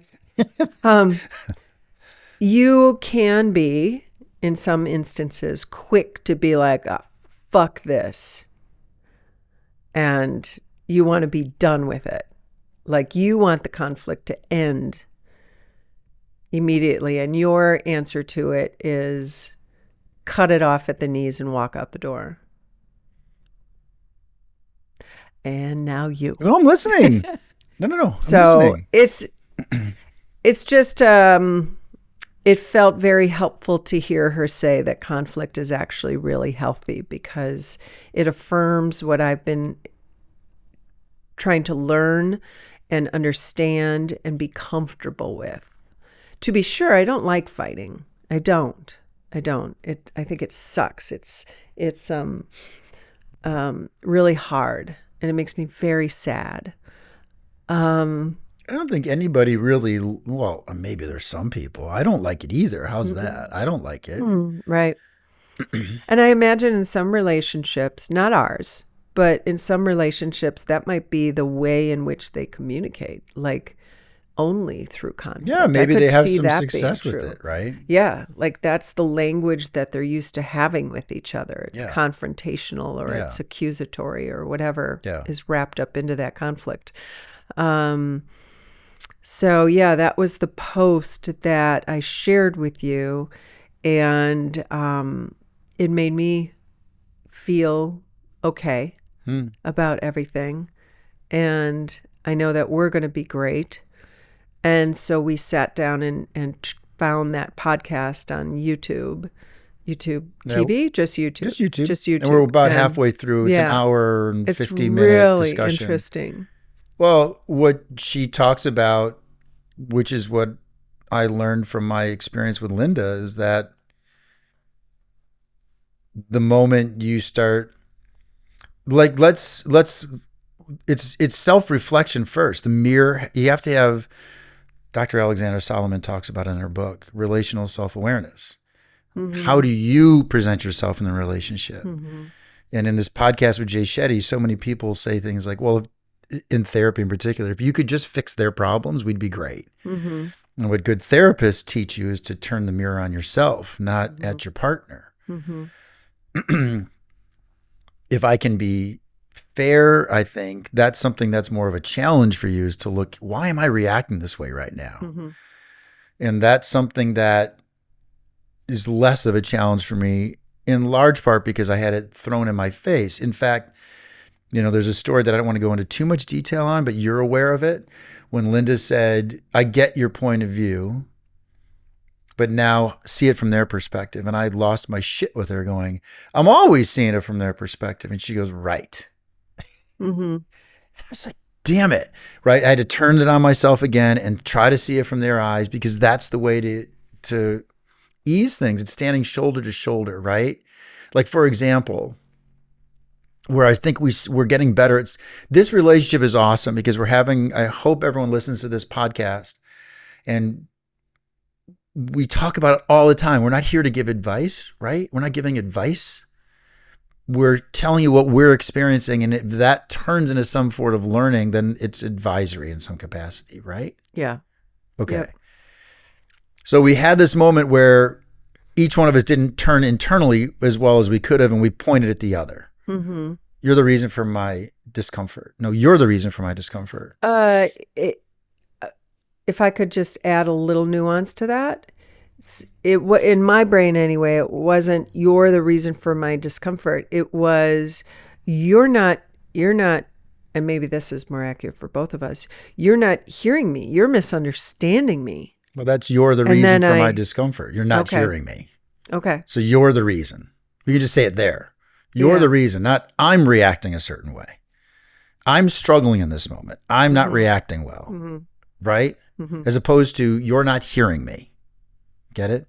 You can be, in some instances, quick to be like, oh, fuck this. And you want to be done with it. Like you want the conflict to end immediately, and your answer to it is cut it off at the knees and walk out the door. And now you. Oh, I'm listening. No. So it's just it felt very helpful to hear her say that conflict is actually really healthy, because it affirms what I've been trying to learn and understand and be comfortable with. To be sure, I don't like fighting. I don't. I think it sucks. It's really hard, and it makes me very sad. I don't think anybody really, well, maybe there's some people. I don't like it either. How's that? I don't like it. Right. And I imagine in some relationships, not ours, but in some relationships, that might be the way in which they communicate, like only through conflict. Yeah, maybe they have some success with it, right? Yeah, like that's the language that they're used to having with each other. It's confrontational or it's accusatory or whatever is wrapped up into that conflict. So yeah, that was the post that I shared with you, and it made me feel okay about everything. And I know that we're going to be great. And so we sat down and found that podcast on YouTube TV, just YouTube. Just YouTube. And we're about halfway through. It's an hour and 50-minute really discussion. It's really interesting. Well, what she talks about, which is what I learned from my experience with Linda, is that the moment you start, like, it's self-reflection first. The mirror, you have to have, Dr. Alexander Solomon talks about in her book, relational self-awareness. How do you present yourself in the relationship? And in this podcast with Jay Shetty, so many people say things like, well, in therapy in particular, if you could just fix their problems, we'd be great. And what good therapists teach you is to turn the mirror on yourself, not at your partner. If I can be fair, I think that's something that's more of a challenge for you, is to look, why am I reacting this way right now? And that's something that is less of a challenge for me, in large part because I had it thrown in my face. In fact, there's a story that I don't want to go into too much detail on, but you're aware of it. When Linda said, I get your point of view, but now see it from their perspective. And I lost my shit with her going, I'm always seeing it from their perspective. And she goes, right. I was like, damn it. Right. I had to turn it on myself again and try to see it from their eyes, because that's the way to ease things. It's standing shoulder to shoulder, right? Like, for example, where I think we're getting better. This relationship is awesome because I hope everyone listens to this podcast, and we talk about it all the time. We're not here to give advice, right? We're not giving advice. We're telling you what we're experiencing. And if that turns into some sort of learning, then it's advisory in some capacity, right? Yeah. Okay. Yep. So we had this moment where each one of us didn't turn internally as well as we could have, and we pointed at the other. You're the reason for my discomfort. No, you're the reason for my discomfort. If I could just add a little nuance to that, in my brain anyway, it wasn't you're the reason for my discomfort. It was you're not, and maybe this is more accurate for both of us. You're not hearing me. You're misunderstanding me. Well, that's you're the reason for my discomfort. You're not hearing me. Okay. So you're the reason. You can just say it there. You're the reason, not I'm reacting a certain way. I'm struggling in this moment. I'm not reacting well, right? As opposed to you're not hearing me. Get it?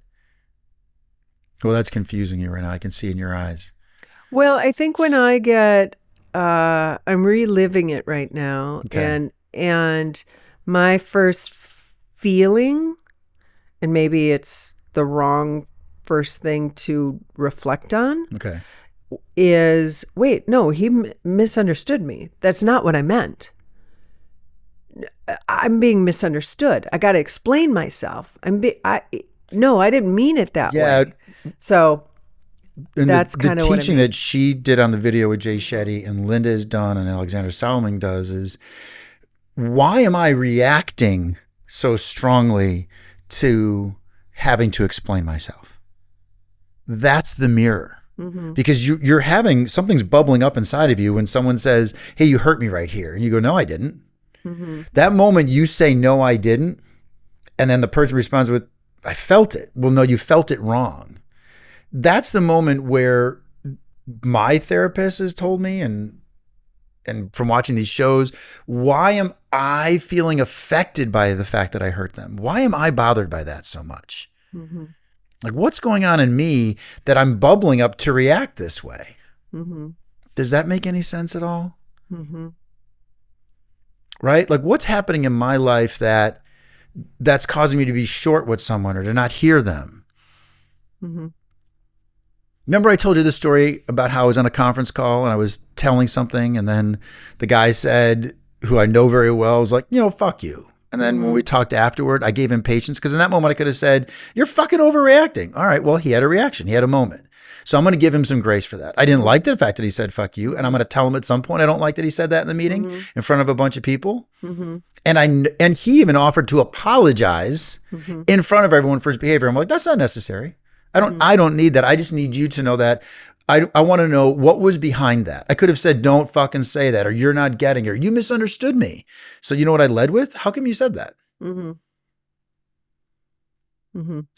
Well, that's confusing you right now. I can see in your eyes. Well, I think when I get, I'm reliving it right now. Okay. And my first feeling, and maybe it's the wrong first thing to reflect on. Okay. Is, wait, no, he misunderstood me. That's not what I meant. I'm being misunderstood. I got to explain myself. No, I didn't mean it that way. So that's kind of the what teaching I mean. that she did on the video with Jay Shetty and Linda has done and Alexander Solomon does is, why am I reacting so strongly to having to explain myself? That's the mirror. Because you're having, something's bubbling up inside of you when someone says, hey, you hurt me right here. And you go, no, I didn't. That moment you say, no, I didn't. And then the person responds with, I felt it. Well, no, you felt it wrong. That's the moment where my therapist has told me, and from watching these shows, why am I feeling affected by the fact that I hurt them? Why am I bothered by that so much? Like, what's going on in me that I'm bubbling up to react this way? Does that make any sense at all? Right? Like, what's happening in my life that's causing me to be short with someone or to not hear them? Remember I told you the story about how I was on a conference call and I was telling something, and then the guy said, who I know very well, was like, fuck you. And then when we talked afterward, I gave him patience, because in that moment I could have said, you're fucking overreacting. All right, well, he had a reaction. He had a moment. So I'm going to give him some grace for that. I didn't like the fact that he said, fuck you. And I'm going to tell him at some point, I don't like that he said that in the meeting in front of a bunch of people. And he even offered to apologize in front of everyone for his behavior. I'm like, that's not necessary. I don't need that. I just need you to know that. I want to know what was behind that. I could have said, don't fucking say that, or you're not getting it, or you misunderstood me. So you know what I led with? How come you said that?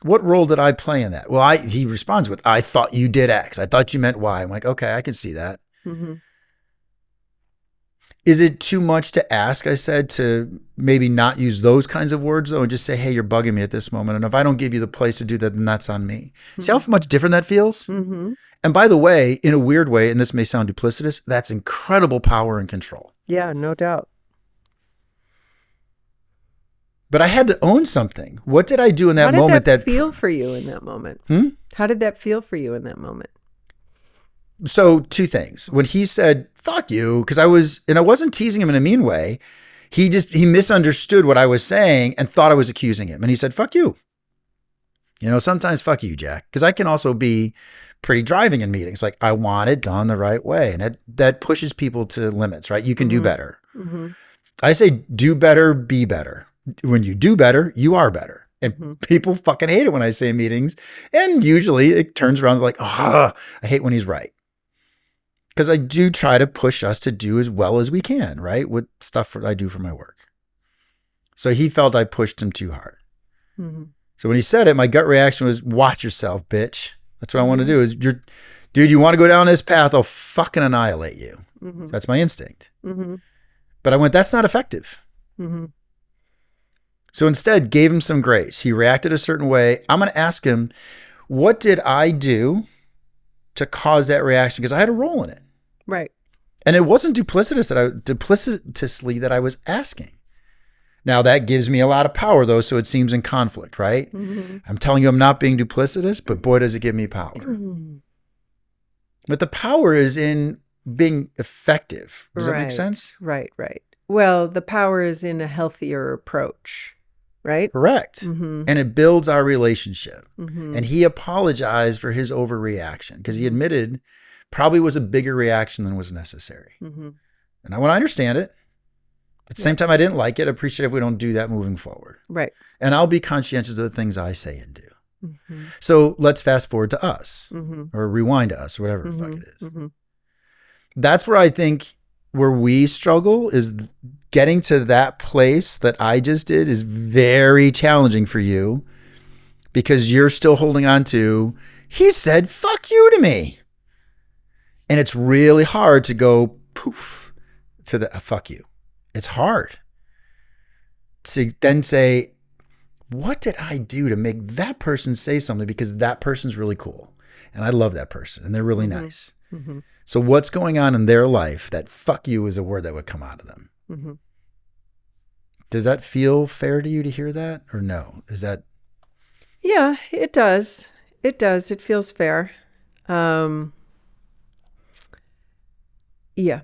What role did I play in that? Well, he responds with, I thought you did X. I thought you meant Y. I'm like, okay, I can see that. Is it too much to ask, I said, to maybe not use those kinds of words, though, and just say, hey, you're bugging me at this moment. And if I don't give you the place to do that, then that's on me. See how much different that feels? And by the way, in a weird way, and this may sound duplicitous, that's incredible power and control. Yeah, no doubt. But I had to own something. What did I do in that moment? How did that feel for you in that moment? How did that feel for you in that moment? So 2 things. When he said, fuck you, because I wasn't teasing him in a mean way. He misunderstood what I was saying and thought I was accusing him. And he said, fuck you. Sometimes fuck you, Jack. Because I can also be pretty driving in meetings. Like, I want it done the right way. And that pushes people to limits, right? You can do better. I say, do better, be better. When you do better, you are better. And people fucking hate it when I say meetings. And usually it turns around like, I hate when he's right. Because I do try to push us to do as well as we can, right? With stuff that I do for my work. So he felt I pushed him too hard. So when he said it, my gut reaction was, watch yourself, bitch. That's what I want to do. Dude, you want to go down this path, I'll fucking annihilate you. That's my instinct. But I went, that's not effective. So instead, gave him some grace. He reacted a certain way. I'm going to ask him, what did I do to cause that reaction? Because I had a role in it. Right. And it wasn't duplicitously that I was asking. Now that gives me a lot of power, though, so it seems in conflict, right? I'm telling you I'm not being duplicitous, but boy, does it give me power. But the power is in being effective. Does that make sense? Right. Well, the power is in a healthier approach, right? Correct. And it builds our relationship. And he apologized for his overreaction because he admitted probably was a bigger reaction than was necessary. And I want to understand it. At the same time, I didn't like it. I appreciate if we don't do that moving forward. Right. And I'll be conscientious of the things I say and do. So let's fast forward to us or rewind to us or whatever the fuck it is. That's where I think where we struggle is getting to that place that I just did is very challenging for you because you're still holding on to, he said, fuck you to me. And it's really hard to go poof to the fuck you. It's hard to then say, what did I do to make that person say something? Because that person's really cool. And I love that person and they're really nice. So what's going on in their life that fuck you is a word that would come out of them. Does that feel fair to you to hear that or no? Is that? Yeah, it does. It does. It feels fair. Yeah.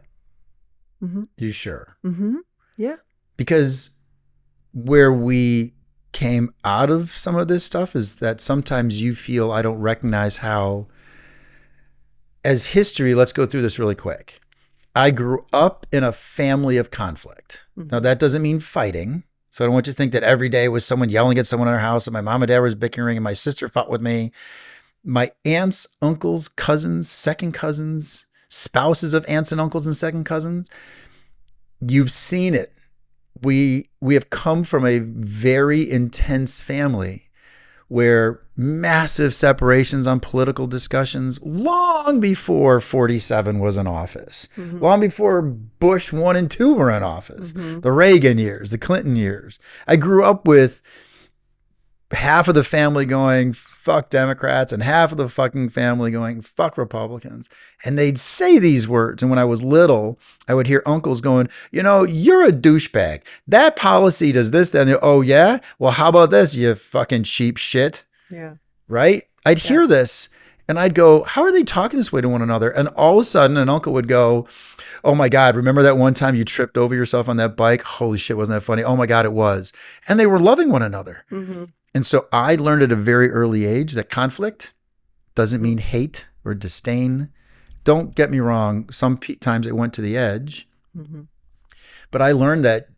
You sure? Yeah. Because where we came out of some of this stuff is that sometimes you feel I don't recognize how, as history, let's go through this really quick. I grew up in a family of conflict. Now, that doesn't mean fighting. So I don't want you to think that every day was someone yelling at someone in our house and my mom and dad was bickering and my sister fought with me. My aunts, uncles, cousins, second cousins, spouses of aunts and uncles and second cousins, you've seen it. We have come from a very intense family where massive separations on political discussions long before 47 was in office, long before Bush 1 and 2 were in office, the Reagan years, the Clinton years. I grew up with half of the family going, fuck Democrats, and half of the fucking family going, fuck Republicans. And they'd say these words. And when I was little, I would hear uncles going, you're a douchebag. That policy does this, then. Oh, yeah? Well, how about this, you fucking cheap shit? Yeah. Right? I'd hear this. And I'd go, how are they talking this way to one another? And all of a sudden, an uncle would go, oh my God, remember that one time you tripped over yourself on that bike? Holy shit, wasn't that funny? Oh my God, it was. And they were loving one another. Mm-hmm. And so I learned at a very early age that conflict doesn't mean hate or disdain. Don't get me wrong. Some times it went to the edge. Mm-hmm. But I learned that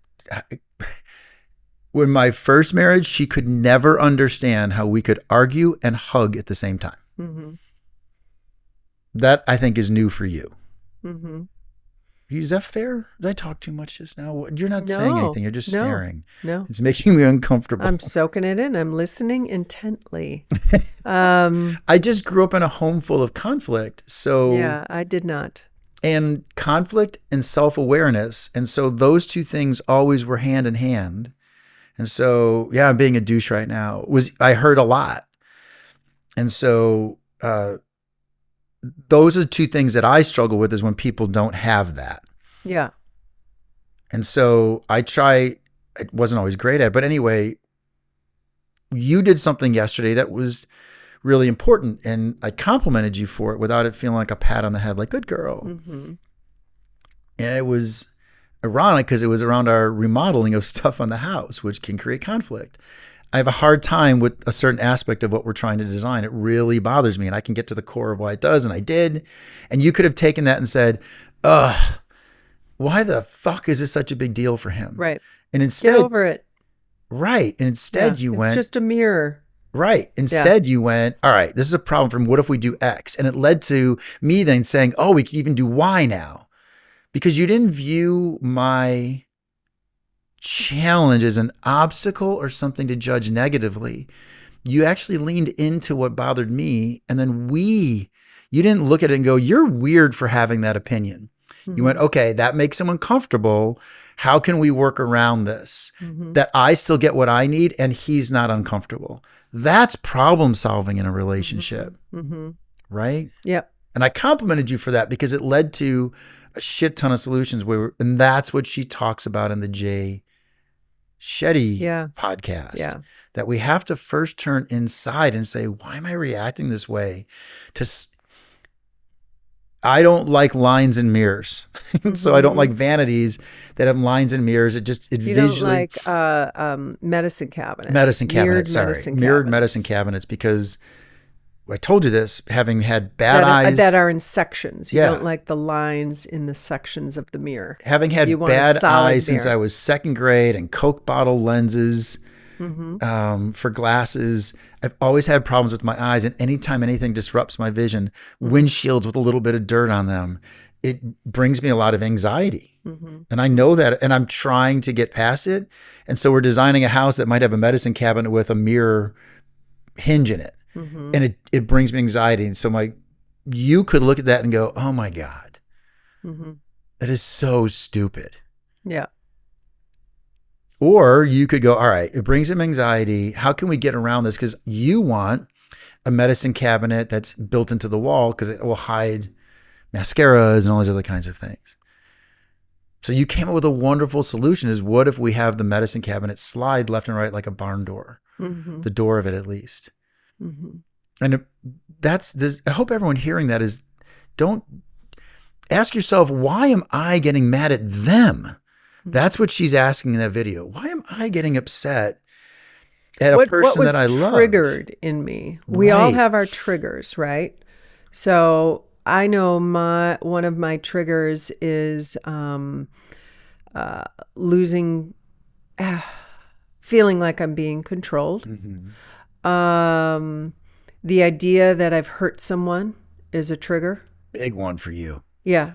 when my first marriage, she could never understand how we could argue and hug at the same time. Mm-hmm. That I think is new for you. Mm-hmm. Is that fair? Did I talk too much just now? You're not saying anything. You're just staring. No. It's making me uncomfortable. I'm soaking it in. I'm listening intently. I just grew up in a home full of conflict. So yeah, I did not. And conflict and self-awareness. And so those two things always were hand in hand. And so, yeah, I'm being a douche right now. I heard a lot. And so those are the two things that I struggle with, is when people don't have that. Yeah. And so I wasn't always great at it. But anyway, you did something yesterday that was really important. And I complimented you for it without it feeling like a pat on the head, like, good girl. Mm-hmm. And it was ironic because it was around our remodeling of stuff on the house, which can create conflict. I have a hard time with a certain aspect of what we're trying to design. It really bothers me, and I can get to the core of why it does, and I did. And you could have taken that and said, ugh, why the fuck is this such a big deal for him? Right. And instead, get over it. Right. And instead you went. It's just a mirror. Right. Instead you went, all right, this is a problem for him. What if we do X? And it led to me then saying, oh, we can even do Y now. Because you didn't view my challenge as an obstacle or something to judge negatively. You actually leaned into what bothered me. And then you didn't look at it and go, you're weird for having that opinion. Mm-hmm. You went, okay, that makes him uncomfortable. How can we work around this? Mm-hmm. That I still get what I need and he's not uncomfortable. That's problem solving in a relationship. Mm-hmm. Right? Yep. And I complimented you for that because it led to a shit ton of solutions. And that's what she talks about in the Jay Shetty podcast. Yeah. That we have to first turn inside and say, why am I reacting this way? I don't like lines and mirrors. So I don't like vanities that have lines and mirrors. You visually don't like medicine cabinets. Mirrored medicine cabinets, because I told you this, having had bad eyes. That are in sections. You don't like the lines in the sections of the mirror. Having had bad eyes since I was second grade and Coke bottle lenses for glasses, I've always had problems with my eyes. And anytime anything disrupts my vision, windshields with a little bit of dirt on them, it brings me a lot of anxiety. Mm-hmm. And I know that, and I'm trying to get past it. And so we're designing a house that might have a medicine cabinet with a mirror hinge in it. Mm-hmm. And it brings me anxiety. And so you could look at that and go, oh my God, that is so stupid. Yeah. Or you could go, all right, it brings him anxiety. How can we get around this? Because you want a medicine cabinet that's built into the wall because it will hide mascaras and all these other kinds of things. So you came up with a wonderful solution, is what if we have the medicine cabinet slide left and right like a barn door, the door of it at least. Mm-hmm. And I hope everyone hearing that is, don't ask yourself, why am I getting mad at them? Mm-hmm. That's what she's asking in that video. Why am I getting upset at a person that I love? What was triggered in me? We all have our triggers, right? So I know one of my triggers is feeling like I'm being controlled. Mm-hmm. The idea that I've hurt someone is a trigger. Big one for you. Yeah.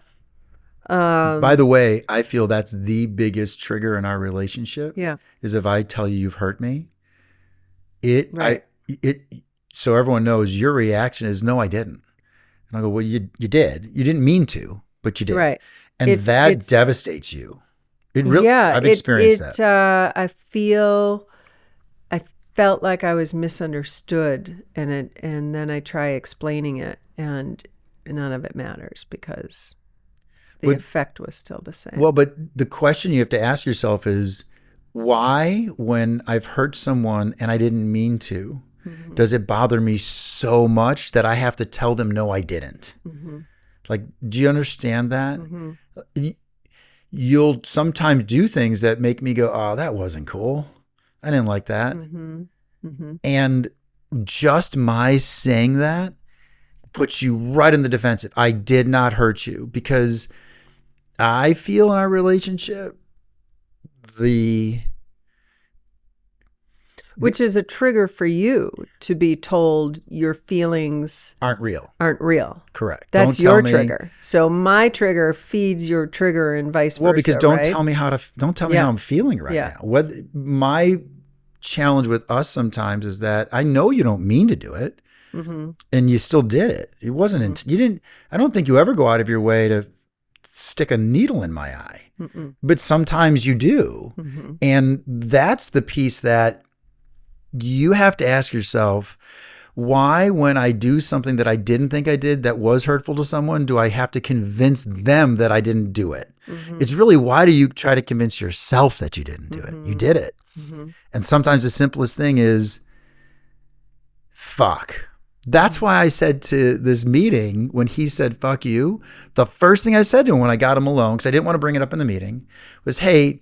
By the way, I feel that's the biggest trigger in our relationship. Yeah. Is if I tell you've hurt me, so everyone knows your reaction is, no, I didn't. And I go, well, you did. You didn't mean to, but you did. Right. And that devastates you. It really, I've experienced that. I felt like I was misunderstood, and then I try explaining it, and none of it matters because the effect was still the same. Well, but the question you have to ask yourself is, why, when I've hurt someone and I didn't mean to, Mm-hmm. Does it bother me so much that I have to tell them, no, I didn't? Mm-hmm. Like, do you understand that? Mm-hmm. You'll sometimes do things that make me go, oh, that wasn't cool. I didn't like that. Mm-hmm. Mm-hmm. And just my saying that puts you right in the defensive. I did not hurt you, because I feel in our relationship, which is a trigger for you to be told your feelings aren't real. Correct. That's your trigger. So my trigger feeds your trigger and vice versa. Well, because don't tell me how I'm feeling right now. My challenge with us sometimes is that I know you don't mean to do it, and you still did it. It wasn't. You didn't. I don't think you ever go out of your way to stick a needle in my eye, but sometimes you do, and that's the piece that you have to ask yourself, why, when I do something that I didn't think I did that was hurtful to someone, do I have to convince them that I didn't do it? It's really, why do you try to convince yourself that you didn't do it? You did it. And sometimes the simplest thing is, fuck. That's why I said to this meeting, when he said, fuck you, the first thing I said to him when I got him alone, because I didn't want to bring it up in the meeting, was, hey,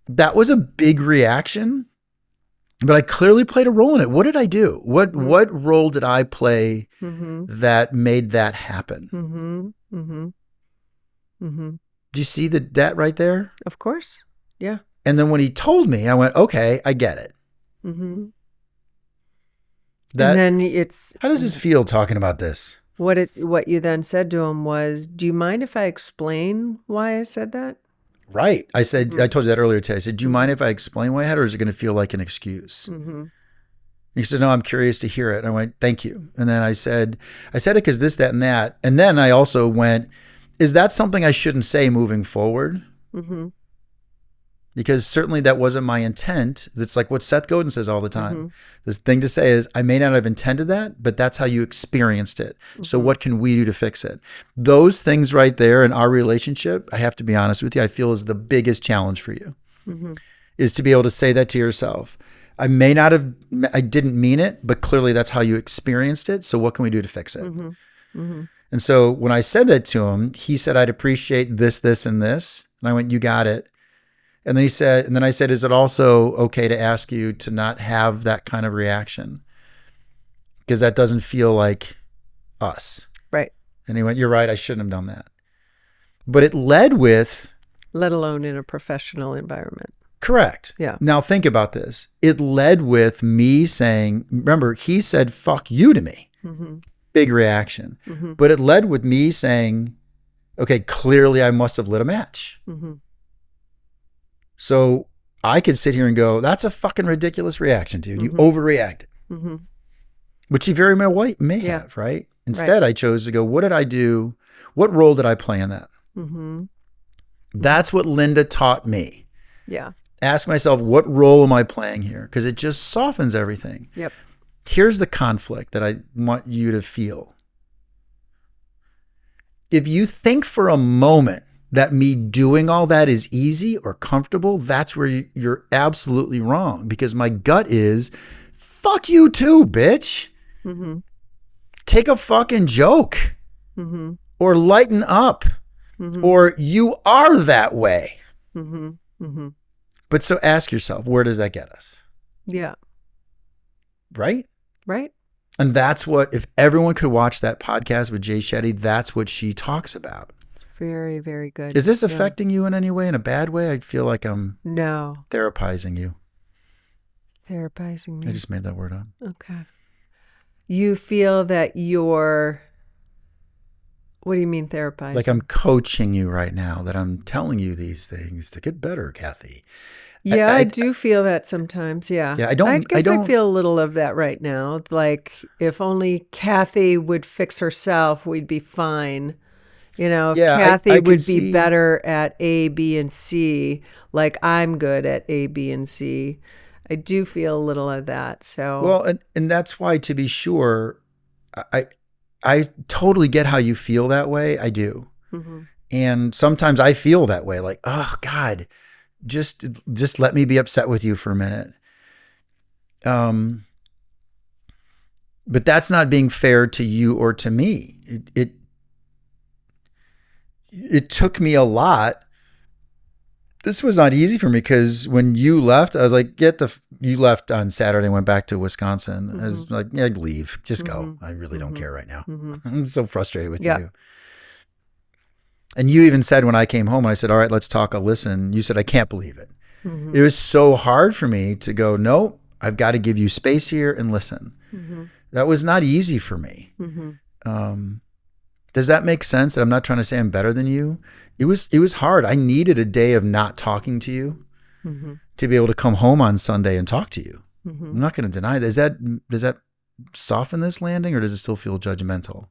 that was a big reaction, but I clearly played a role in it. What did I do? What role did I play that made that happen? Do you see that right there? Of course. Yeah. And then when he told me, I went, okay, I get it. And then how does this feel talking about this? What you then said to him was, do you mind if I explain why I said that? Right. I said, I told you that earlier today. I said, do you mind if I explain why I had, or is it going to feel like an excuse? And he said, no, I'm curious to hear it. And I went, thank you. And then I said it because this, that, and that. And then I also went, is that something I shouldn't say moving forward? Because certainly that wasn't my intent. It's like what Seth Godin says all the time. This thing to say is, I may not have intended that, but that's how you experienced it. So what can we do to fix it? Those things right there in our relationship, I have to be honest with you, I feel is the biggest challenge for you, is to be able to say that to yourself. I didn't mean it, but clearly that's how you experienced it. So what can we do to fix it? And so when I said that to him, he said, I'd appreciate this, this, and this. And I went, you got it. And then I said, is it also okay to ask you to not have that kind of reaction? Because that doesn't feel like us. Right. And he went, you're right, I shouldn't have done that. But it led with... Let alone in a professional environment. Correct. Yeah. Now think about this. It led with me saying, remember, he said, fuck you to me. Big reaction. But it led with me saying, okay, clearly I must have lit a match. So I could sit here and go, that's a fucking ridiculous reaction, dude. You overreacted. Which he very well may have, right? Instead, I chose to go, what did I do? What role did I play in that? That's what Linda taught me. Yeah. Ask myself, what role am I playing here? Because it just softens everything. Yep. Here's the conflict that I want you to feel. If you think for a moment that me doing all that is easy or comfortable, that's where you're absolutely wrong, because my gut is, fuck you too, bitch. Take a fucking joke or lighten up or you are that way. But so ask yourself, where does that get us? Yeah. Right? Right. And that's what, if everyone could watch that podcast with Jay Shetty, that's what she talks about. Very, very good. Is this affecting you in any way, in a bad way? I feel like I'm therapizing you. Therapizing me. I just made that word up. Okay. You feel that what do you mean therapizing? Like I'm coaching you right now, that I'm telling you these things to get better, Cathy. Yeah, I do feel that sometimes. Yeah. Yeah, I guess I feel a little of that right now. Like if only Cathy would fix herself, we'd be fine. You know, if Cathy would be better at A, B, and C, like I'm good at A, B, and C. I do feel a little of that. So well, and that's why, to be sure, I totally get how you feel that way. I do. And sometimes I feel that way, like, oh God, just let me be upset with you for a minute. But that's not being fair to you or to me. It took me a lot. This was not easy for me because when you left, I was like, you left on Saturday and went back to Wisconsin. Mm-hmm. I was like, yeah, leave, just go. I really don't care right now. I'm so frustrated with you. And you even said when I came home, I said, all right, let's talk. I'll listen. You said, I can't believe it. It was so hard for me to go, no, I've got to give you space here and listen. That was not easy for me. Does that make sense? That I'm not trying to say I'm better than you. It was hard. I needed a day of not talking to you to be able to come home on Sunday and talk to you. I'm not going to deny that. Does that soften this landing, or does it still feel judgmental?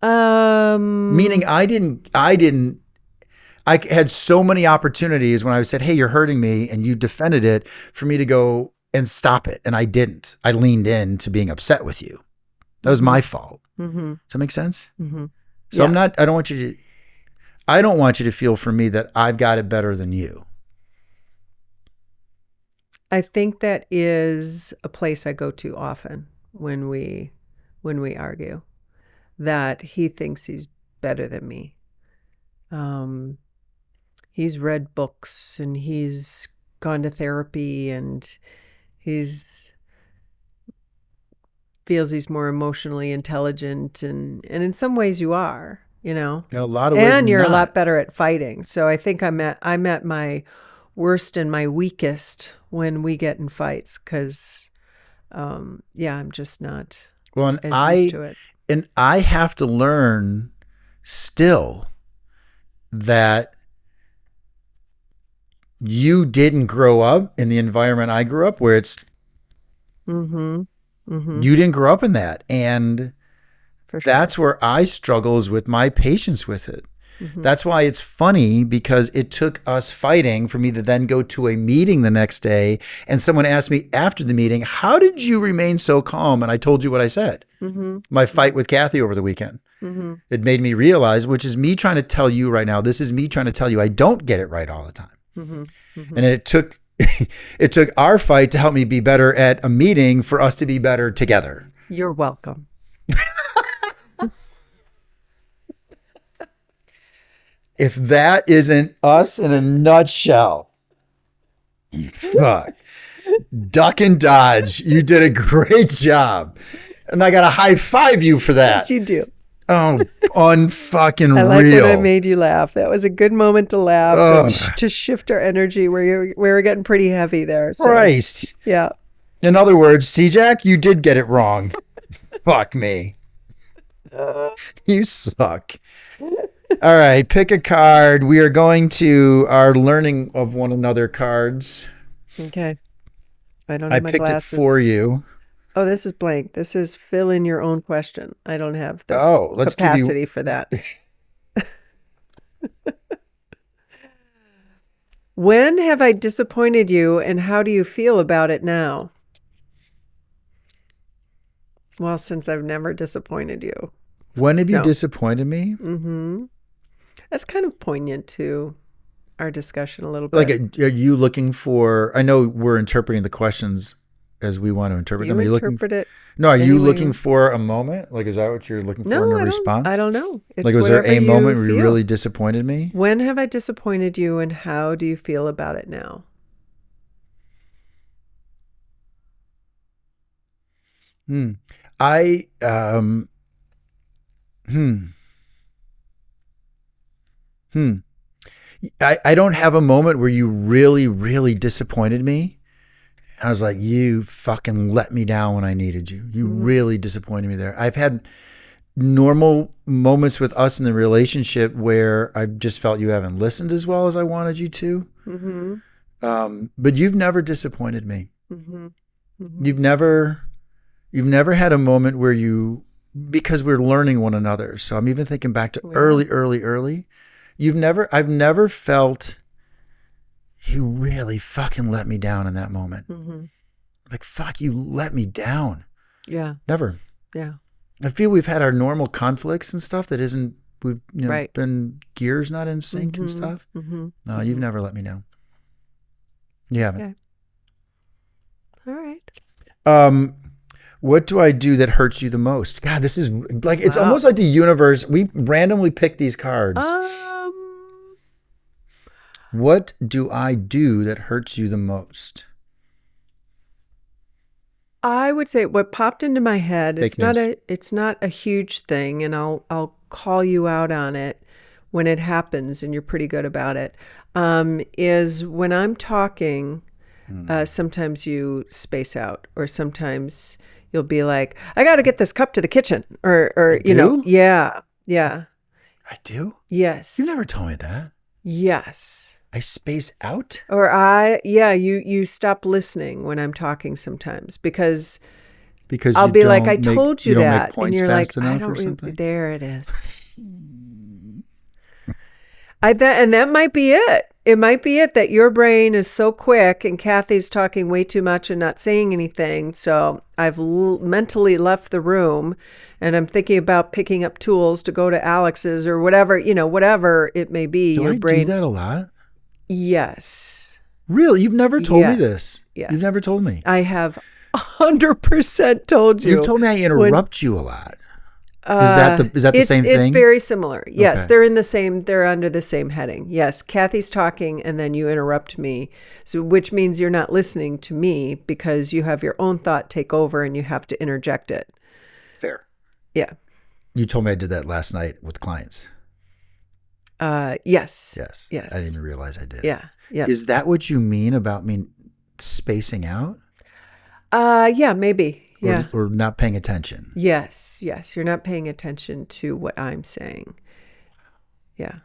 Meaning I had so many opportunities when I said, hey, you're hurting me, and you defended it, for me to go and stop it. And I didn't. I leaned in to being upset with you. That was my fault. Does that make sense? So I don't want you to feel for me that I've got it better than you. I think that is a place I go to often when we argue, that he thinks he's better than me. He's read books and he's gone to therapy and feels he's more emotionally intelligent, and in some ways you are, In a lot of ways, and you're a lot better at fighting. So I think I'm at my worst and my weakest when we get in fights, because I'm just not used to it. And I have to learn still that you didn't grow up in the environment I grew up, where it's you didn't grow up in that. And that's where I struggles with my patience with it. That's why it's funny, because it took us fighting for me to then go to a meeting the next day, and someone asked me after the meeting, how did you remain so calm? And I told you what I said. My fight with Cathy over the weekend. It made me realize, which is me trying to tell you right now, this is me trying to tell you I don't get it right all the time. And it took our fight to help me be better at a meeting, for us to be better together. You're welcome. If that isn't us in a nutshell, fuck. Duck and dodge. You did a great job. And I got to high five you for that. Yes, you do. Oh, unfucking real. I like when I made you laugh. That was a good moment to laugh and to shift our energy where we were getting pretty heavy there. So, Christ. Yeah. In other words, C-Jack, you did get it wrong. Fuck me. You suck. All right, pick a card. We are going to our learning of one another cards. Okay. I don't have my picked glasses. it for you. Oh, this is blank. This is fill in your own question. I don't have the let's capacity for that. When have I disappointed you, and how do you feel about it now? Well, since I've never disappointed you. When have you disappointed me? That's kind of poignant to our discussion a little bit. Like, are you looking for, I know we're interpreting the questions as we want to interpret them. Are you interpret it. No, are you looking for a moment? Like, is that what you're looking for in a response? I don't know. It's like, was there a moment where you really disappointed me? When have I disappointed you, and how do you feel about it now? I don't have a moment where you really, really disappointed me. I was like, you fucking let me down when I needed you. You really disappointed me there. I've had normal moments with us in the relationship where I just felt you haven't listened as well as I wanted you to. But you've never disappointed me. You've never had a moment where because we're learning one another. So I'm even thinking back to early. I've never felt you really fucking let me down in that moment. Like, fuck, you let me down. Yeah. Never. Yeah. I feel we've had our normal conflicts and stuff that isn't, we've been gears not in sync and stuff. No, you've never let me down. You haven't. Okay. All right. What do I do that hurts you the most? God, this is like, it's Wow. almost like the universe. We randomly pick these cards. What do I do that hurts you the most? I would say what popped into my head, Fake news. it's not a huge thing, and I'll call you out on it when it happens, and you're pretty good about it. Is when I'm talking, sometimes you space out, or sometimes you'll be like, I got to get this cup to the kitchen, or you know, do? yeah. I do? Yes. You never told me that. Yes. I space out? Or you stop listening when I'm talking sometimes because Because I'll you be like, don't I told you don't make that. And points you're fast like, I enough don't or something? there it is. And that might be it. It might be it that your brain is so quick and Cathy's talking way too much and not saying anything. So I've mentally left the room and I'm thinking about picking up tools to go to Alex's or whatever, whatever it may be. Do your I brain. do that a lot? Yes. Really? You've never told me Yes. this. Yes. You've never told me. I have 100% told you. You've told me I interrupt you a lot. Is that the same thing? It's very similar. Yes, Okay. they're under the same heading. Yes, Cathy's talking and then you interrupt me. So which means you're not listening to me because you have your own thought take over and you have to interject it. Fair. Yeah. You told me I did that last night with clients. Yes. Yes. Yes. I didn't even realize I did. Yeah. Yeah. Is that what you mean about me spacing out? Yeah, maybe. Yeah. Or not paying attention? Yes. Yes. You're not paying attention to what I'm saying. Yeah.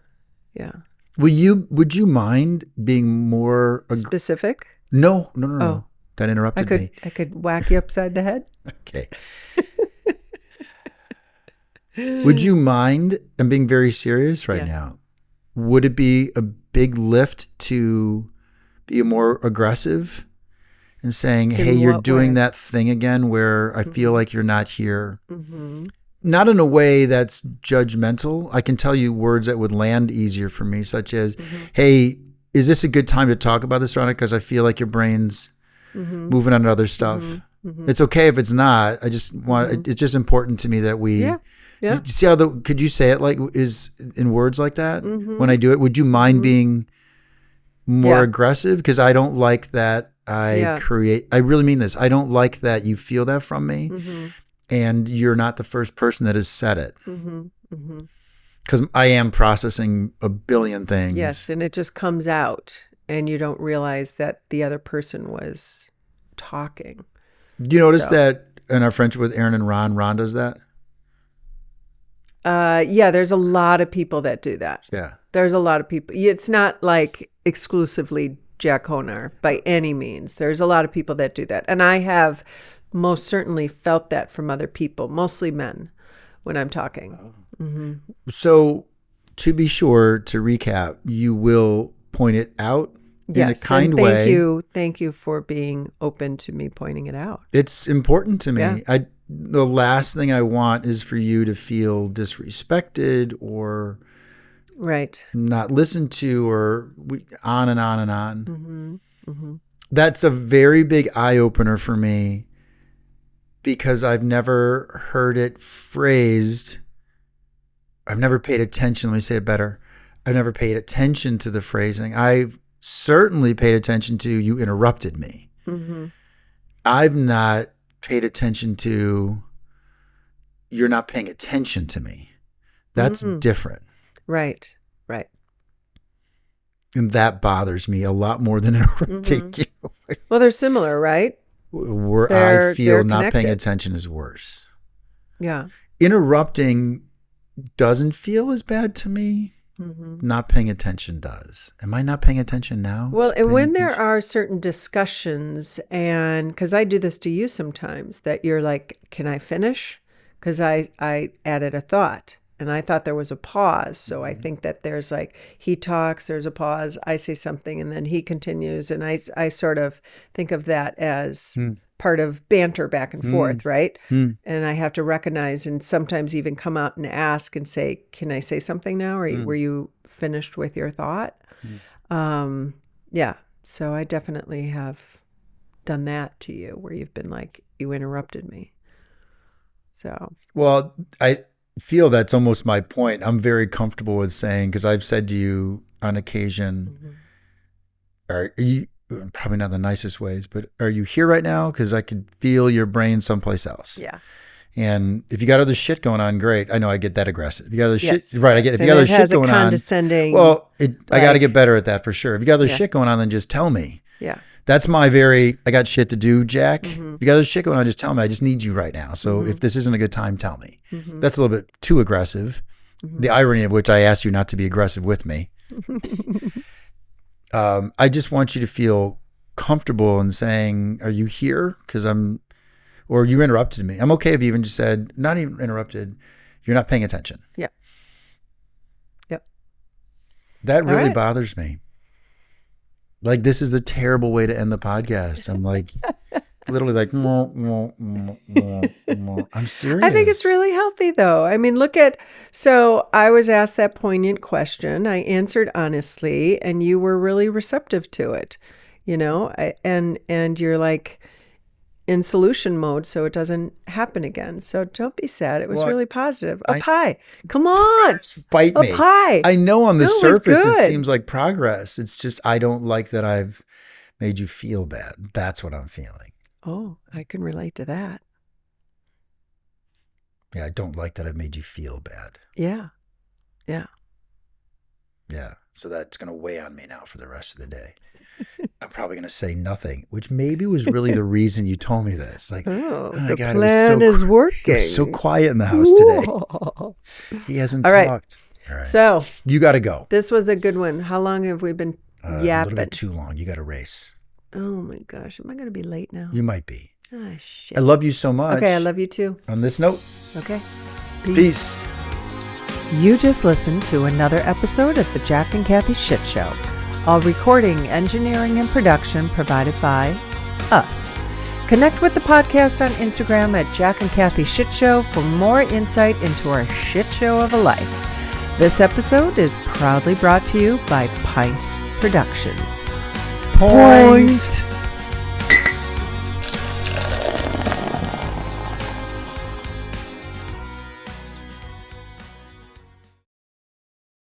Yeah. Would you mind being more Specific? No. Oh. That interrupted me. I could whack you upside the head. Okay. Would you mind? I'm being very serious right now. Would it be a big lift to be more aggressive and saying, hey, you're doing that thing again where I feel like you're not here? Mm-hmm. Not in a way that's judgmental. I can tell you words that would land easier for me, such as, hey, is this a good time to talk about this, Ronna? Because I feel like your brain's moving on to other stuff. It's okay if it's not. I just want, it's just important to me that we... Yeah. You see how could you say it like is in words like that when I do it? Would you mind being more aggressive? Because I don't like that I really mean this. I don't like that you feel that from me and you're not the first person that has said it. Because I am processing a billion things. Yes, and it just comes out and you don't realize that the other person was talking. Do you notice that in our friendship with Aaron and Ron does that? Yeah, there's a lot of people that do that. Yeah. There's a lot of people. It's not like exclusively Jack Honar by any means. There's a lot of people that do that. And I have most certainly felt that from other people, mostly men, when I'm talking. So to be sure, to recap, you will point it out in a kind way. Thank you for being open to me pointing it out. It's important to me. Yeah. The last thing I want is for you to feel disrespected or not listened to or on and on and on. That's a very big eye opener for me because I've never heard it phrased. I've never paid attention. Let me say it better. I've never paid attention to the phrasing. I've certainly paid attention to you interrupted me. I've not paid attention to you're not paying attention to me. That's different. Right. And that bothers me a lot more than interrupting you. Well, they're similar, right? I feel they're not paying connected. attention is worse. Yeah. Interrupting doesn't feel as bad to me. Not paying attention does. Am I not paying attention now? Well, and when there are certain discussions, and because I do this to you sometimes, that you're like, can I finish? Because I added a thought and I thought there was a pause. So I think that there's like, he talks, there's a pause, I say something, and then he continues. And I sort of think of that as part of banter back and forth, right? And I have to recognize and sometimes even come out and ask and say, can I say something now? Or were you finished with your thought? Yeah. So I definitely have done that to you where you've been like, you interrupted me. So, Well, I feel that's almost my point. I'm very comfortable with saying, because I've said to you on occasion, are you, probably not the nicest ways, but are you here right now? Because I could feel your brain someplace else. yeah. And if you got other shit going on, great. I know I get that aggressive. If you got other Yes, shit, right? I get yes. if you got other And it shit has a going on. condescending, Well, I got to like- get better at that for sure. If you got other Yeah. shit going on, then just tell me. Yeah. That's my I got shit to do, Jack. If you got other shit going on, just tell me. I just need you right now. So if this isn't a good time, tell me. That's a little bit too aggressive. The irony of which I asked you not to be aggressive with me. I just want you to feel comfortable in saying, are you here? Because or you interrupted me. I'm okay if you even just said, not even interrupted, you're not paying attention. Yeah. Yep. That really right. bothers me. Like, this is a terrible way to end the podcast. I'm like, literally like, I'm serious. I think it's really healthy, though. I mean, so I was asked that poignant question. I answered honestly, and you were really receptive to it, and you're like in solution mode, so it doesn't happen again. So don't be sad. It was really positive. A pie. Come on. Bite me. A pie. I know on the surface it good. seems like progress. It's just, I don't like that I've made you feel bad. That's what I'm feeling. Oh, I can relate to that. Yeah, I don't like that I've made you feel bad. Yeah. Yeah. Yeah. So that's going to weigh on me now for the rest of the day. I'm probably going to say nothing, which maybe was really the reason you told me this. Like, the God, plan is working. It was so quiet in the house today. He hasn't talked. Right. All right. So you got to go. This was a good one. How long have we been yapping? A little bit too long. You got to race. Oh my gosh. Am I going to be late now? You might be. Ah, shit. I love you so much. Okay, I love you too. On this note. Okay. Peace. You just listened to another episode of the Jack and Cathy Shit Show. All recording, engineering, and production provided by us. Connect with the podcast on Instagram at Jack and Cathy Shit Show for more insight into our shit show of a life. This episode is proudly brought to you by Pint Productions. Point.